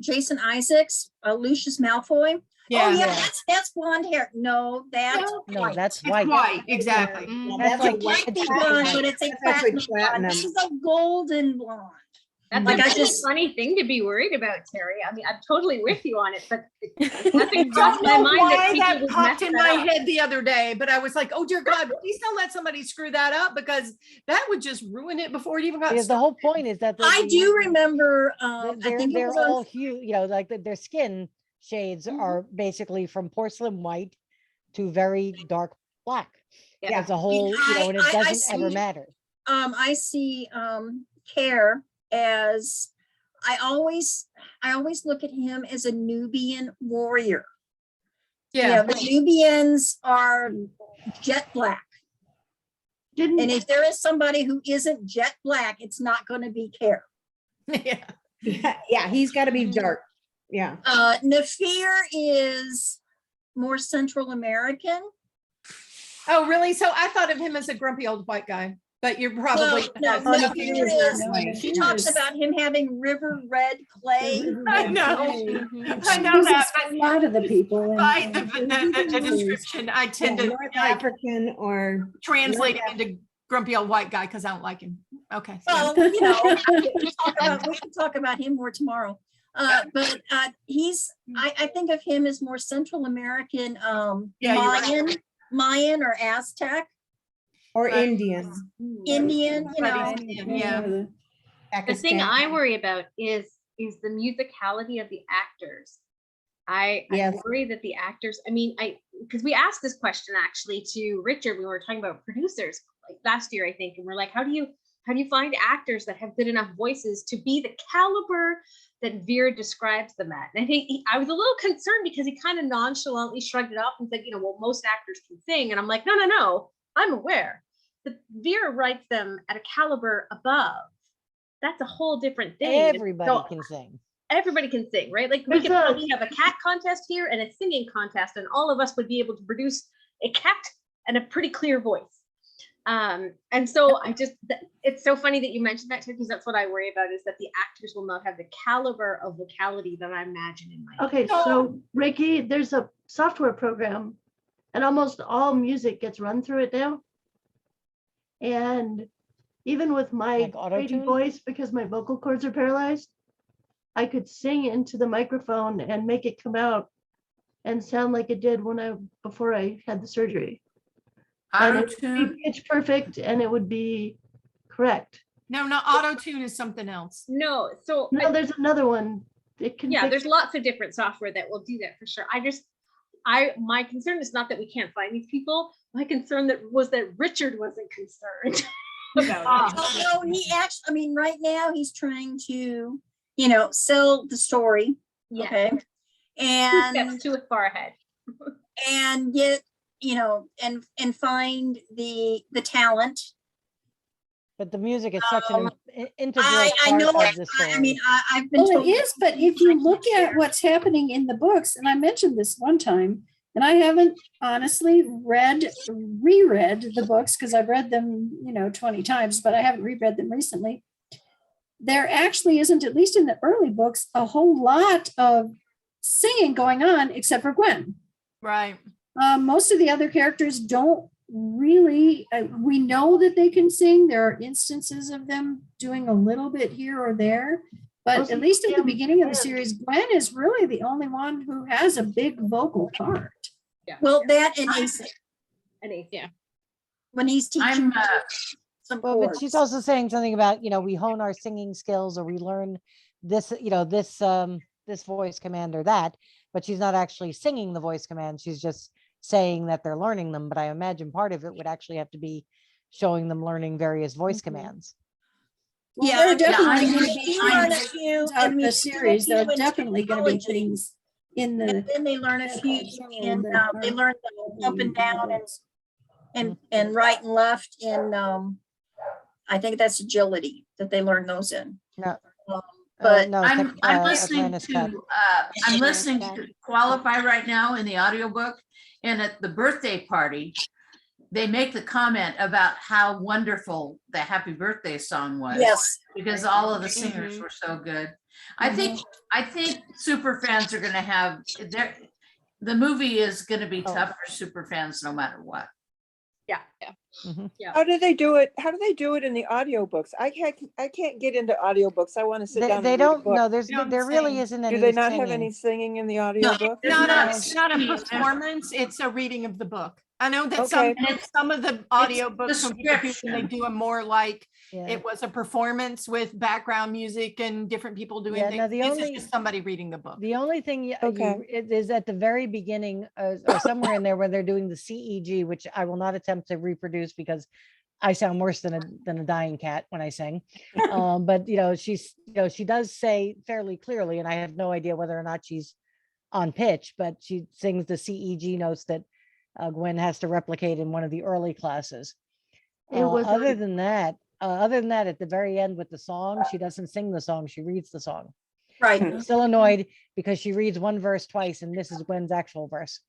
Jason Isaacs, Lucius Malfoy. Yeah. Oh yeah, Yeah. that's blonde hair. No, that's No, white. that's It's white. white, exactly. Yeah, That's that's like a white Might be platinum. blonde, but it's a That's actually platinum blonde. platinum. This is a golden blonde. That's Like, a I really just- funny thing to be worried about, Terry. I mean, I'm totally with you on it, but I nothing crossed don't my know mind why people that would popped mess in that my up. head the other day, but I was like, oh dear God, please don't let somebody screw that up, because that would just ruin it before it even got Because the whole point is that I do remember. I they're think it they're was on all hue, you know, like their skin shades are basically from porcelain white to very dark black. Yeah. It's a whole, you know, and it I doesn't ever see- matter. I see Care as I always look at him as a Nubian warrior. Yeah. The Nubians are jet black. Didn't And if there is somebody who isn't jet black, it's not going to be Care. Yeah, he's got to be dark. Yeah. Nafir is more Central American. Oh, really? So I thought of him as a grumpy old white guy, but you're probably. No, Oh, no, Nafir you're is, right. she talks about him having river red clay. I know. I know Uses that, for a lot of the people. in- by in the description, I tend to North like African or translate him into grumpy old white guy because I don't like him. Okay. Well, you know, we can talk about him more tomorrow. But he's, I think of him as more Central American, Yeah, you're right. Mayan or Aztec, or Indian. Indian, you know. Yeah. The thing I worry about is the musicality of the actors. I Yes. worry that the actors, I mean, because we asked this question actually to Richard when we were talking about producers like last year, I think, and we're like, how do you find actors that have good enough voices to be the caliber that Vera describes them at? And I think I was a little concerned because he kind of nonchalantly shrugged it off and said, you know, well, most actors can sing. And I'm like, no, I'm aware. But Vera writes them at a caliber above. That's a whole different thing. Everybody So can sing. everybody can sing, right? Like we There's could a- probably have a cat contest here and a singing contest, and all of us would be able to produce a cat and a pretty clear voice. And so it's so funny that you mentioned that too, because that's what I worry about, is that the actors will not have the caliber of vocality that I imagine in my Okay, so Reiki, there's a software program and almost all music gets run through it now. And even with my Like crazy auto-tune? voice, because my vocal cords are paralyzed, I could sing into the microphone and make it come out and sound like it did before I had the surgery. And it would Auto-tune? be pitch perfect and it would be correct. No, auto-tune is something else. No, so No, there's another one. It can yeah, fix- there's lots of different software that will do that for sure. My concern is not that we can't find these people. My concern was that Richard wasn't concerned about it. Although he actually, I mean, right now he's trying to, you know, sell the story. Yeah. Okay. 2 And steps too far ahead. and get, you know, and find the talent. But the music is such an integral I part know of it. the I mean, story. I've been Well, told. it is, but if you look at what's happening in the books, and I mentioned this one time, and I haven't honestly reread the books because I've read them, 20 times, but I haven't reread them recently. There actually isn't, at least in the early books, a whole lot of singing going on except for Gwen. Right. Most of the other characters don't really, we know that they can sing. There are instances of them doing a little bit here or there, but at least at the beginning of the series, Gwen is really the only one who has a big vocal part. Yeah. Well, that and Ace, Yeah. when he's teaching some Well, but chords. she's also saying something about, we hone our singing skills or we learn this, this voice command or that, but she's not actually singing the voice command. She's just saying that they're learning them. But I imagine part of it would actually have to be showing them learning various voice commands. Well, Yeah, there are yeah, definitely I going to mean, be you learn a things few throughout in the series. There are definitely going to be psychology. things in the. And then they learn a few, and they learn the up and down and right and left in, I think that's agility that they learn those in. No. But no, I'm listening Atlantis Cup. to, I'm listening to Qualify right now in the audiobook, and at the birthday party, they make the comment about how wonderful the happy birthday song was. Yes. Because all of the singers were so good. I think super fans are gonna have the movie is gonna be tough for super fans no matter what. Yeah. How do they do it? How do they do it in the audiobooks? I can't get into audiobooks. I want to sit down. They and read a don't, book. no, there really isn't any Do they not have singing. any singing in the No, audiobook? there's It's not a singing, performance, it's a reading of the book. I know that Okay. some of the audiobooks, some people do, description. they do them more like Yeah. it was a performance with background music and different people doing Yeah, things. no, the This only- is just somebody reading the book. The only thing Okay. it is at the very beginning or somewhere in there where they're doing the CEG, which I will not attempt to reproduce because I sound worse than a dying cat when I sing. But she does say fairly clearly, and I have no idea whether or not she's on pitch, but she sings the CEG notes that Gwen has to replicate in one of the early classes. It was Other than that, at the very end with the song, she doesn't sing the song, she reads the song. Right. I'm still annoyed because she reads one verse twice and misses Gwen's actual verse.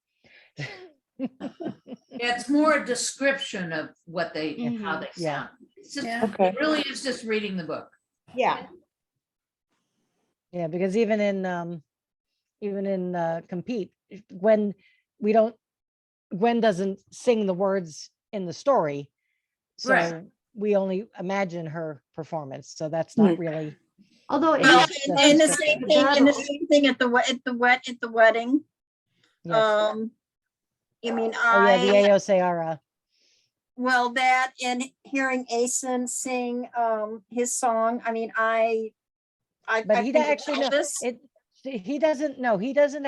It's more a description of what they and how they Yeah. sound. It's just, Yeah. Okay. it really is just reading the book. Yeah. Yeah, because even in Compete, Gwen doesn't sing the words in the story. So Right. we only imagine her performance. So that's not really. Although Well, That's and the description. same thing, and the same thing at the wedding. Yes. I mean, Oh yeah, the Eos well, that and hearing Asen sing his song. I mean, But he think actually no, Elvis- he doesn't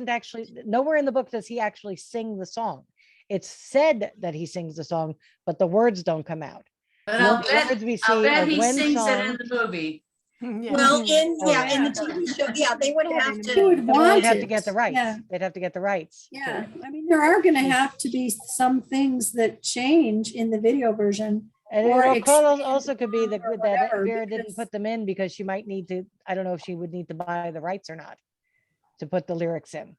actually nowhere in the book does he actually sing the song. It's said that he sings the song, but the words don't come out. But The I'll only bet, words we I'll see bet are he Gwen's sings it song. in the movie. Well, in Oh, yeah. in the TV show, yeah, they would have They to. would They'd want have to it. get the rights. Yeah. They'd have to get the rights. to Yeah, it. I mean, there are gonna have to be some things that change in the video version. And or it expand also could be that or that whatever, Vera didn't because- put them in because she might need to. I don't know if she would need to buy the rights or not to put the lyrics in.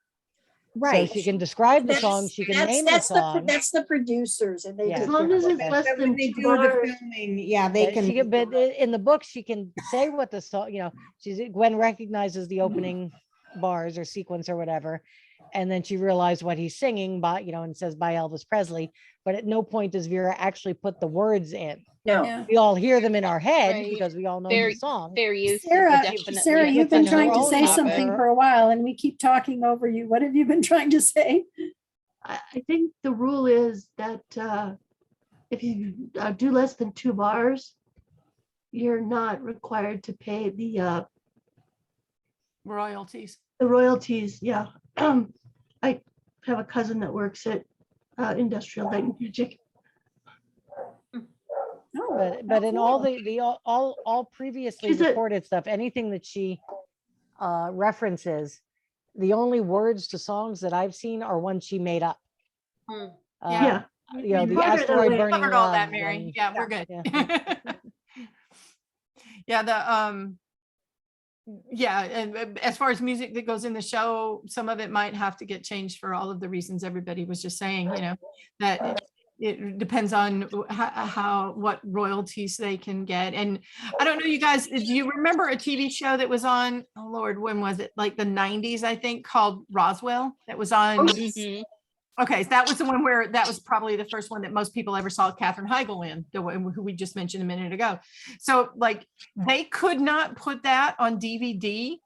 Right. So she can describe the That's- song. She can that's- name that's the song. That's the producers, and they Yeah. As do. long as it's Okay. less But when than they 2 do the bars. filming, yeah, they She can. can, but in the book, she can say what the song, Gwen recognizes the opening bars or sequence or whatever. And then she realized what he's singing by, and says by Elvis Presley, but at no point does Vera actually put the words in. No. Yeah. We all hear them in our head Right. because we all know Fair- the song. Fair use. Sarah, definitely Sarah, you've been within her trying to own say topic. something for a while and we keep talking over you. What have you been trying to say? I think the rule is that if you do less than 2 bars, you're not required to pay the Royalties. royalties. Yeah. I have a cousin that works at Industrial Light and Magic. But in all all previously She's a- recorded stuff, anything that she references, the only words to songs that I've seen are ones she made up. Yeah. The We covered it asteroid already. burning Covered all that, love Mary. and- Yeah, we're good. Yeah. Yeah, and as far as music that goes in the show, some of it might have to get changed for all of the reasons everybody was just saying, that it depends on what royalties they can get. And I don't know, you guys, do you remember a TV show that was on, oh Lord, when was it? Like the 90s, I think, called Roswell, that was on. Mhm. Okay, so that was the one where that was probably the first one that most people ever saw Katherine Heigl in, the one who we just mentioned a minute ago. So like they could not put that on DVD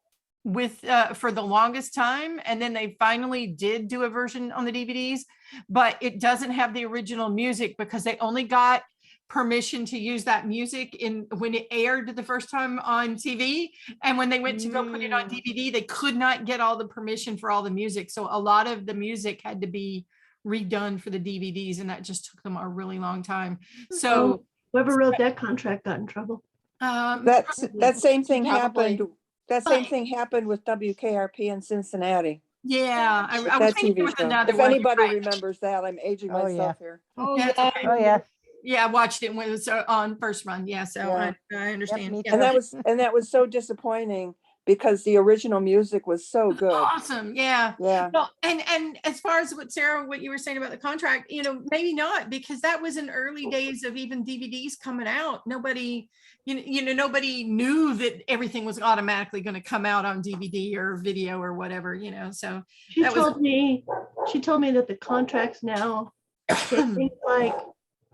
with for the longest time, and then they finally did do a version on the DVDs, but it doesn't have the original music because they only got permission to use that music in when it aired the first time on TV, and when they went to go put it on DVD, they could not get all the permission for all the music, so a lot of the music had to be redone for the DVDs, and that just took them a really long time. So whoever wrote that contract got in trouble. That same thing Probably. happened. That same thing happened with WKRP in Cincinnati. yeah, I was That thinking there TV was show. another If one. anybody Right. remembers that, I'm aging Oh, myself yeah. here. Oh yeah. Oh yeah. Yeah, I watched it when it was on first run. Yeah, so Yeah. I understand. me Yeah. too. And that was so disappointing because the original music was so good. Awesome. Yeah. Yeah. Well, and as far as what Sarah, what you were saying about the contract, maybe not, because that was in early days of even DVDs coming out. Nobody, nobody knew that everything was automatically going to come out on DVD or video or whatever, so She told me that the contracts now say things like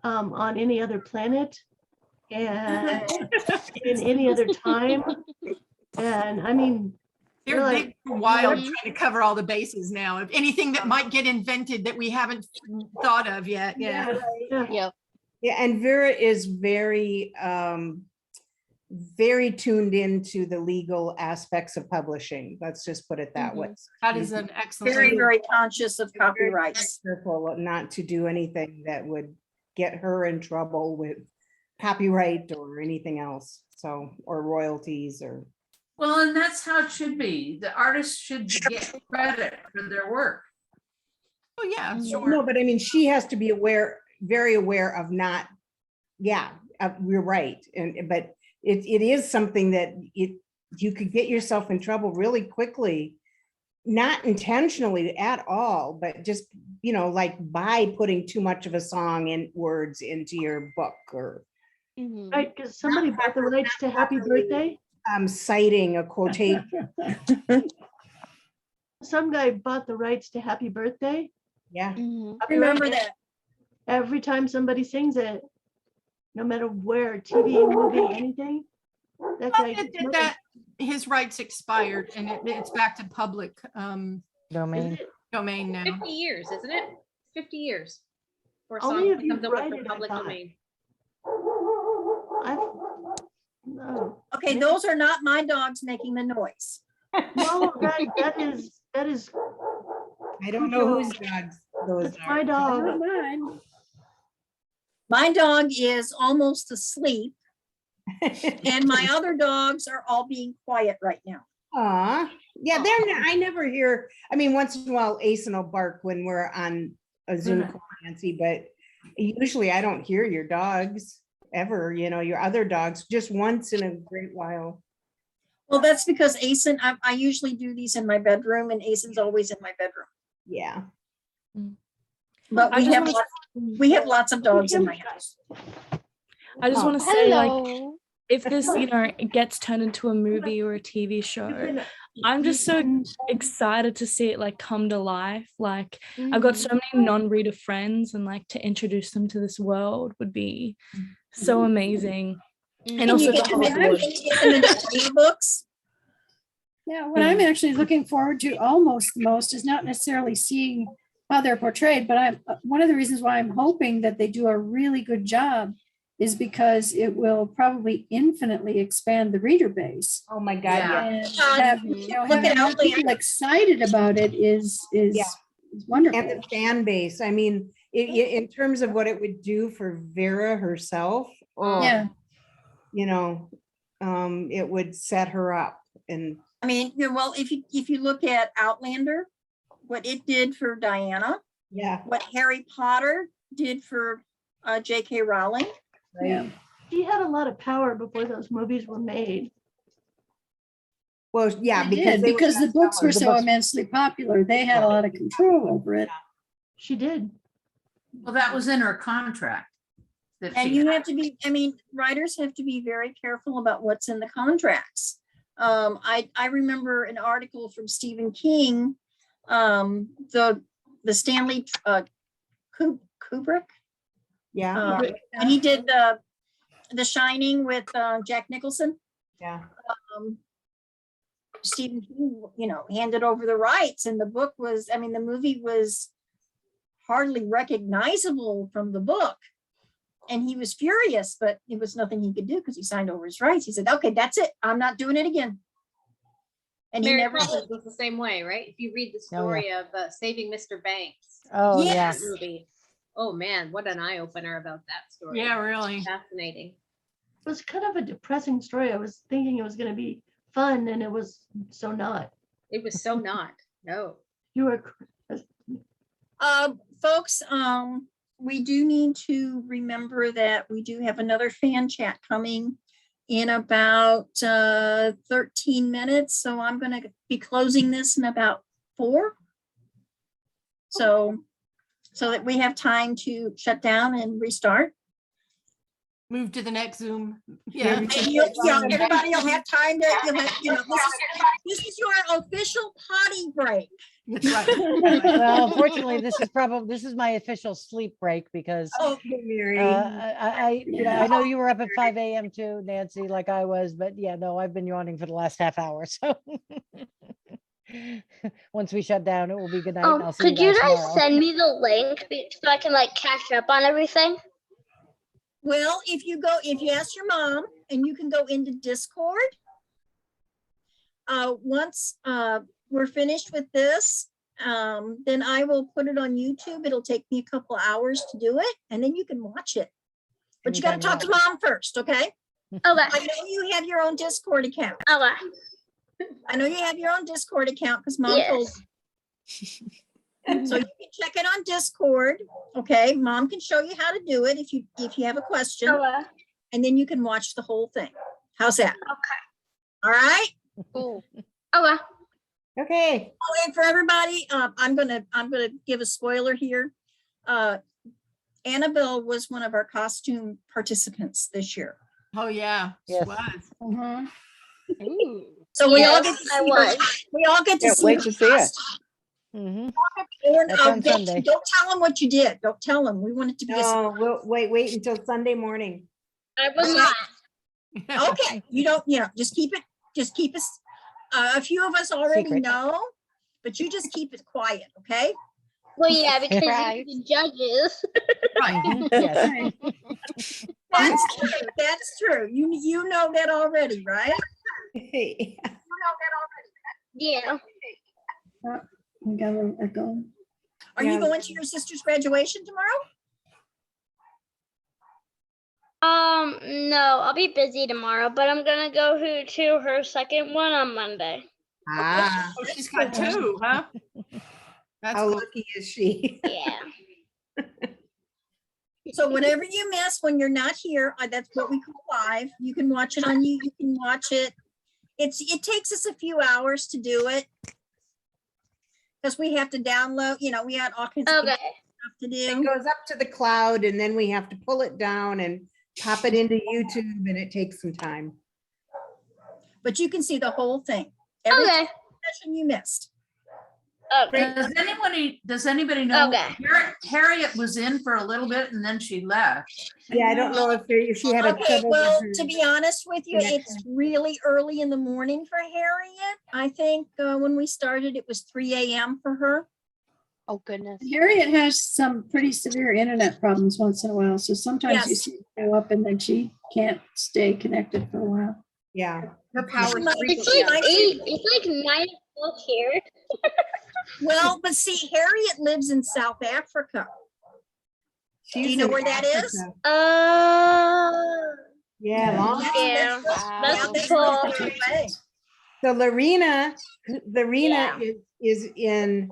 on any other planet and in any other time. And I mean, they're big wild trying to cover all the bases now of anything that might get invented that we haven't thought of yet. Yeah. Yeah. Yeah, and Vera is very, very tuned into the legal aspects of publishing. Let's just put it that way. That is an excellent. Very, very conscious of copyrights. Careful not to do anything that would get her in trouble with copyright or anything else. So, or royalties or. Well, and that's how it should be. The artist should get credit for their work. Oh yeah, sure. No, but I mean, she has to be aware, very aware of not, you're right. But it is something that you could get yourself in trouble really quickly, not intentionally at all, but just, like by putting too much of a song and words into your book or. Right, because somebody bought the rights to Happy Birthday. Citing a quotation. Some guy bought the rights to Happy Birthday. Yeah. I remember that. Every time somebody sings it, no matter where, TV, movie, anything, that guy gets money. That his rights expired and it's back to public domain now. 50 years, isn't it? 50 years. For a Only song if that you comes up write with it, I public thought. domain. Okay, those are not my dogs making the noise. No, that is. I don't know whose dogs those are. My dog. My dog is almost asleep, and my other dogs are all being quiet right now. Yeah, I never hear. I mean, once in a while, Asen will bark when we're on a Zoom call, Nancy, but usually I don't hear your dogs ever. Your other dogs just once in a great while. Well, that's because Asen, I usually do these in my bedroom, and Asen's always in my bedroom. Yeah. But we have lots of dogs in my house. I just want to say, like, if this, it gets turned into a movie or a TV show, I'm just so excited to see it like come to life. Like, I've got so many non-reader friends, and like to introduce them to this world would be so amazing. And also you get to make them into books. Yeah, what I'm actually looking forward to almost the most is not necessarily seeing how they're portrayed, but one of the reasons why I'm hoping that they do a really good job is because it will probably infinitely expand the reader base. Oh my God! Yeah. And having more people excited about it is wonderful. And the fan base. I mean, in terms of what it would do for Vera herself. Yeah. It would set her up. And I mean, well, if you look at Outlander, what it did for Diana, what Harry Potter did for J.K. Rowling. Right. Yeah. She had a lot of power before those movies were made. Well, yeah, because the books were so immensely popular, they had a lot of control over it. She did. Well, that was in her contract. And you have to be, writers have to be very careful about what's in the contracts. I remember an article from Stephen King, the Stanley Kubrick. Yeah. And he did the Shining with Jack Nicholson. Yeah. Stephen King, handed over the rights, and the book was, the movie was hardly recognizable from the book. And he was furious, but it was nothing he could do because he signed over his rights. He said, okay, that's it. I'm not doing it again. And Mary he never Poppins was the same way, right? If you read the story of Saving Mr. Banks. Oh, that yes. movie. Oh man, what an eye opener about that story. Yeah, really. Fascinating. It was kind of a depressing story. I was thinking it was going to be fun, and it was so not. It was so not. No. You were. Folks, we do need to remember that we do have another fan chat coming in about 13 minutes. So I'm going to be closing this in about 4. So that we have time to shut down and restart. Move to the next Zoom. Yeah. And everybody will have time to, this is your official potty break. That's right. Well, unfortunately, this is my official sleep break because Mary. I know you were up at 5 a.m. too, Nancy, like I was, but yeah, no, I've been yawning for the last half hour. So once we shut down, it will be good night. And I'll see Could you guys tomorrow. send me the link so I can like catch up on everything? Well, if you ask your mom and you can go into Discord, once we're finished with this, then I will put it on YouTube. It'll take me a couple hours to do it, and then you can watch it. But you got to talk to mom first, okay? Okay. I know you have your own Discord account. Okay. I know you have your own Discord account because mom told you. So you can check it on Discord. Okay, mom can show you how to do it if you have a question, and then you can watch the whole thing. How's that? Okay. All right. Cool. Okay. Okay. Oh, and for everybody, I'm gonna give a spoiler here. Annabelle was one of our costume participants this year. Oh yeah, yes. She was. Ooh. So we all get Yes, to I see was. her. We all get to Can't see wait her to see it. costume. Mhm. And, That's on don't Sunday. tell them what you did. Don't tell them. We want it to be No, we'll wait until Sunday morning. I was not. okay. You don't, just keep it. A few of us already Secret. know, but you just keep it quiet, okay? Well, yeah, because Right. you're the judges. Mhm. Yes. That's true. That's true. You know that already, right? Yeah. We got a echo. Are you going to your sister's graduation tomorrow? No, I'll be busy tomorrow, but I'm gonna go to her second one on Monday. Ah, Oh, she's got 2, huh? That's how cool. lucky is she? Yeah. So whatever you miss when you're not here, that's what we call live. You can watch it on you. You can watch it. It takes us a few hours to do it because we have to download. We had all kinds of Okay. stuff to It do. goes up to the cloud and then we have to pull it down and pop it into YouTube, and it takes some time. But you can see the whole thing. Every Okay. session you missed. Okay. Does anybody know? Okay. Harriet was in for a little bit and then she left. Yeah, I don't know if she had a Okay, trouble with well, her to be honest with you, it's connection. really early in the morning for Harriet. I think when we started, it was 3 a.m. for her. Oh, goodness. Harriet has some pretty severe internet problems once in a while, so sometimes you Yes. see her go up and then she can't stay connected for a while. Yeah. Her power It's like 9 o'clock here. Well, but see, Harriet lives in South Africa. Do you know where that is? Yeah, long. Yeah. That's Wow. cool. So Lorena Yeah. is in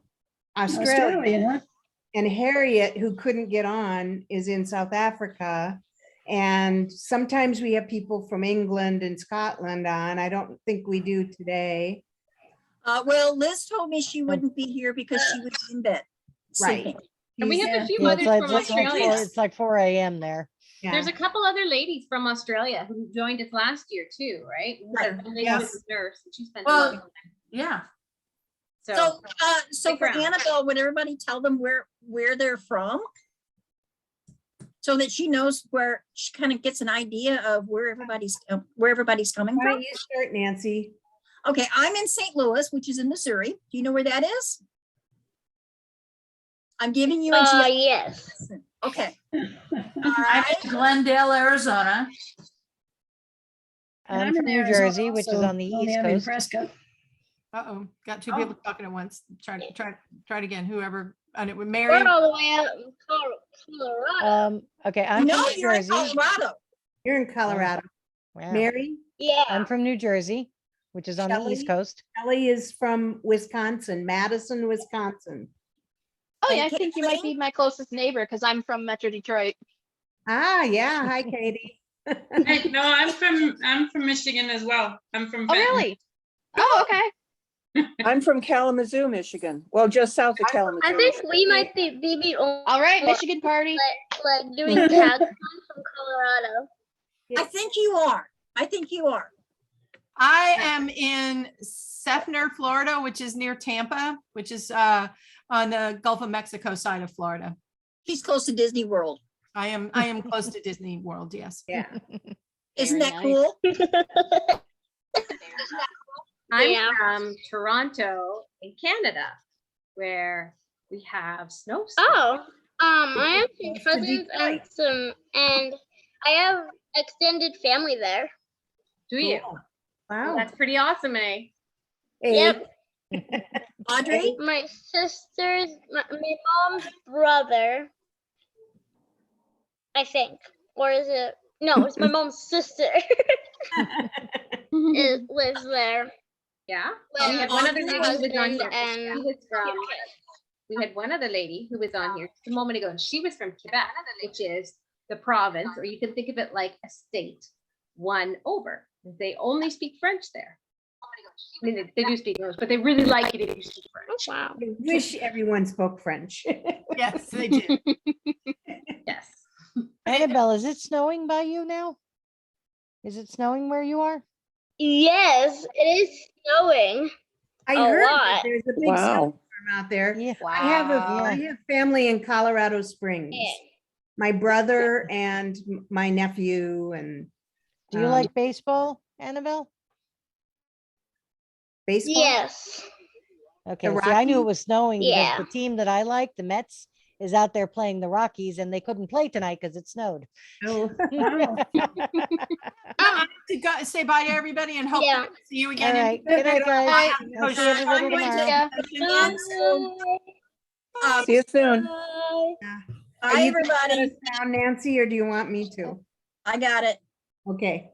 Australia, Australia. and Harriet, who couldn't get on, is in South Africa. And sometimes we have people from England and Scotland on. I don't think we do today. Well, Liz told me she wouldn't be here because she was in bed. Right. sleeping. And we have a few Yeah, others from Australia. it's like 4 a.m. there. Yeah. There's a couple other ladies from Australia who joined us last year too, right? Right. One lady Yes. was a nurse and she spent Well, a lot of time. Yeah. So stick for around. Annabelle, would everybody tell them where they're from? So that she knows where she kind of gets an idea of where everybody's coming Why from. don't you start, Nancy? Okay, I'm in St. Louis, which is in Missouri. Do you know where that is? I'm giving you a yes. Okay. I'm in Glendale, Arizona. And I'm I'm from in New Arizona Jersey, which is also, on the only East I'm in Coast. Prescott. Uh-oh, got 2 people talking at once. Try it again, whoever, and it would Mary. We're all the way out in Colorado. Okay, I'm No, from New you're in Jersey. Colorado. You're in Colorado. Wow. Mary? Yeah. I'm from New Jersey, which is on the East Coast. Shelley is from Wisconsin, Madison, Wisconsin. Oh, yeah, I think you might be my closest neighbor because I'm from Metro Detroit. Ah, yeah. Hi, Katie. Hey, no, I'm from Michigan as well. I'm from. Oh, Benton. really? Oh, okay. I'm from Kalamazoo, Michigan. Well, just south of Kalamazoo. I think we might be the only All right, Michigan party. like doing tag from Colorado. I think you are. I think you are. I am in Sefner, Florida, which is near Tampa, which is on the Gulf of Mexico side of Florida. She's close to Disney World. I am close to Disney World, yes. Yeah. Isn't Very that nice. cool? I'm Yeah. from Toronto in Canada, where we have snow. Oh, I have some to cousins and I have extended family there. Do you? Cool. Well, Wow. that's pretty awesome, eh? Yep. Audrey? My sister's, my mom's brother, I think, or is it? No, it's my mom's sister. It lives there. Yeah. With We had one other her lady who was on husband here. She and was from. We had one other lady who was on here just a moment ago, and she was from Quebec, which is the province, or you can think of it like a state, one over. They only speak French there. I mean, they do speak English, but they really like it if you speak French. Wow. I wish everyone spoke French. Yes, they do. Yes. Annabelle, is it snowing by you now? Is it snowing where you are? Yes, it is snowing. I A heard that lot. there's a big Wow. snowstorm out there. Yeah. I have family in Colorado Springs. My brother and my nephew and. Do you like baseball, Annabelle? Baseball? Yes. Okay, The see, I knew it Rockies? was snowing Yeah. because the team that I like, the Mets, is out there playing the Rockies and they couldn't play tonight because it snowed. Oh. To go, say bye to everybody and hope Yeah. to see you All again. right, good night, guys. I'll see everybody I'm going tomorrow. Bye. See you soon. Bye. Are Bye, you gonna shut everybody. us down, Nancy, or do you want me to? I got it. Okay.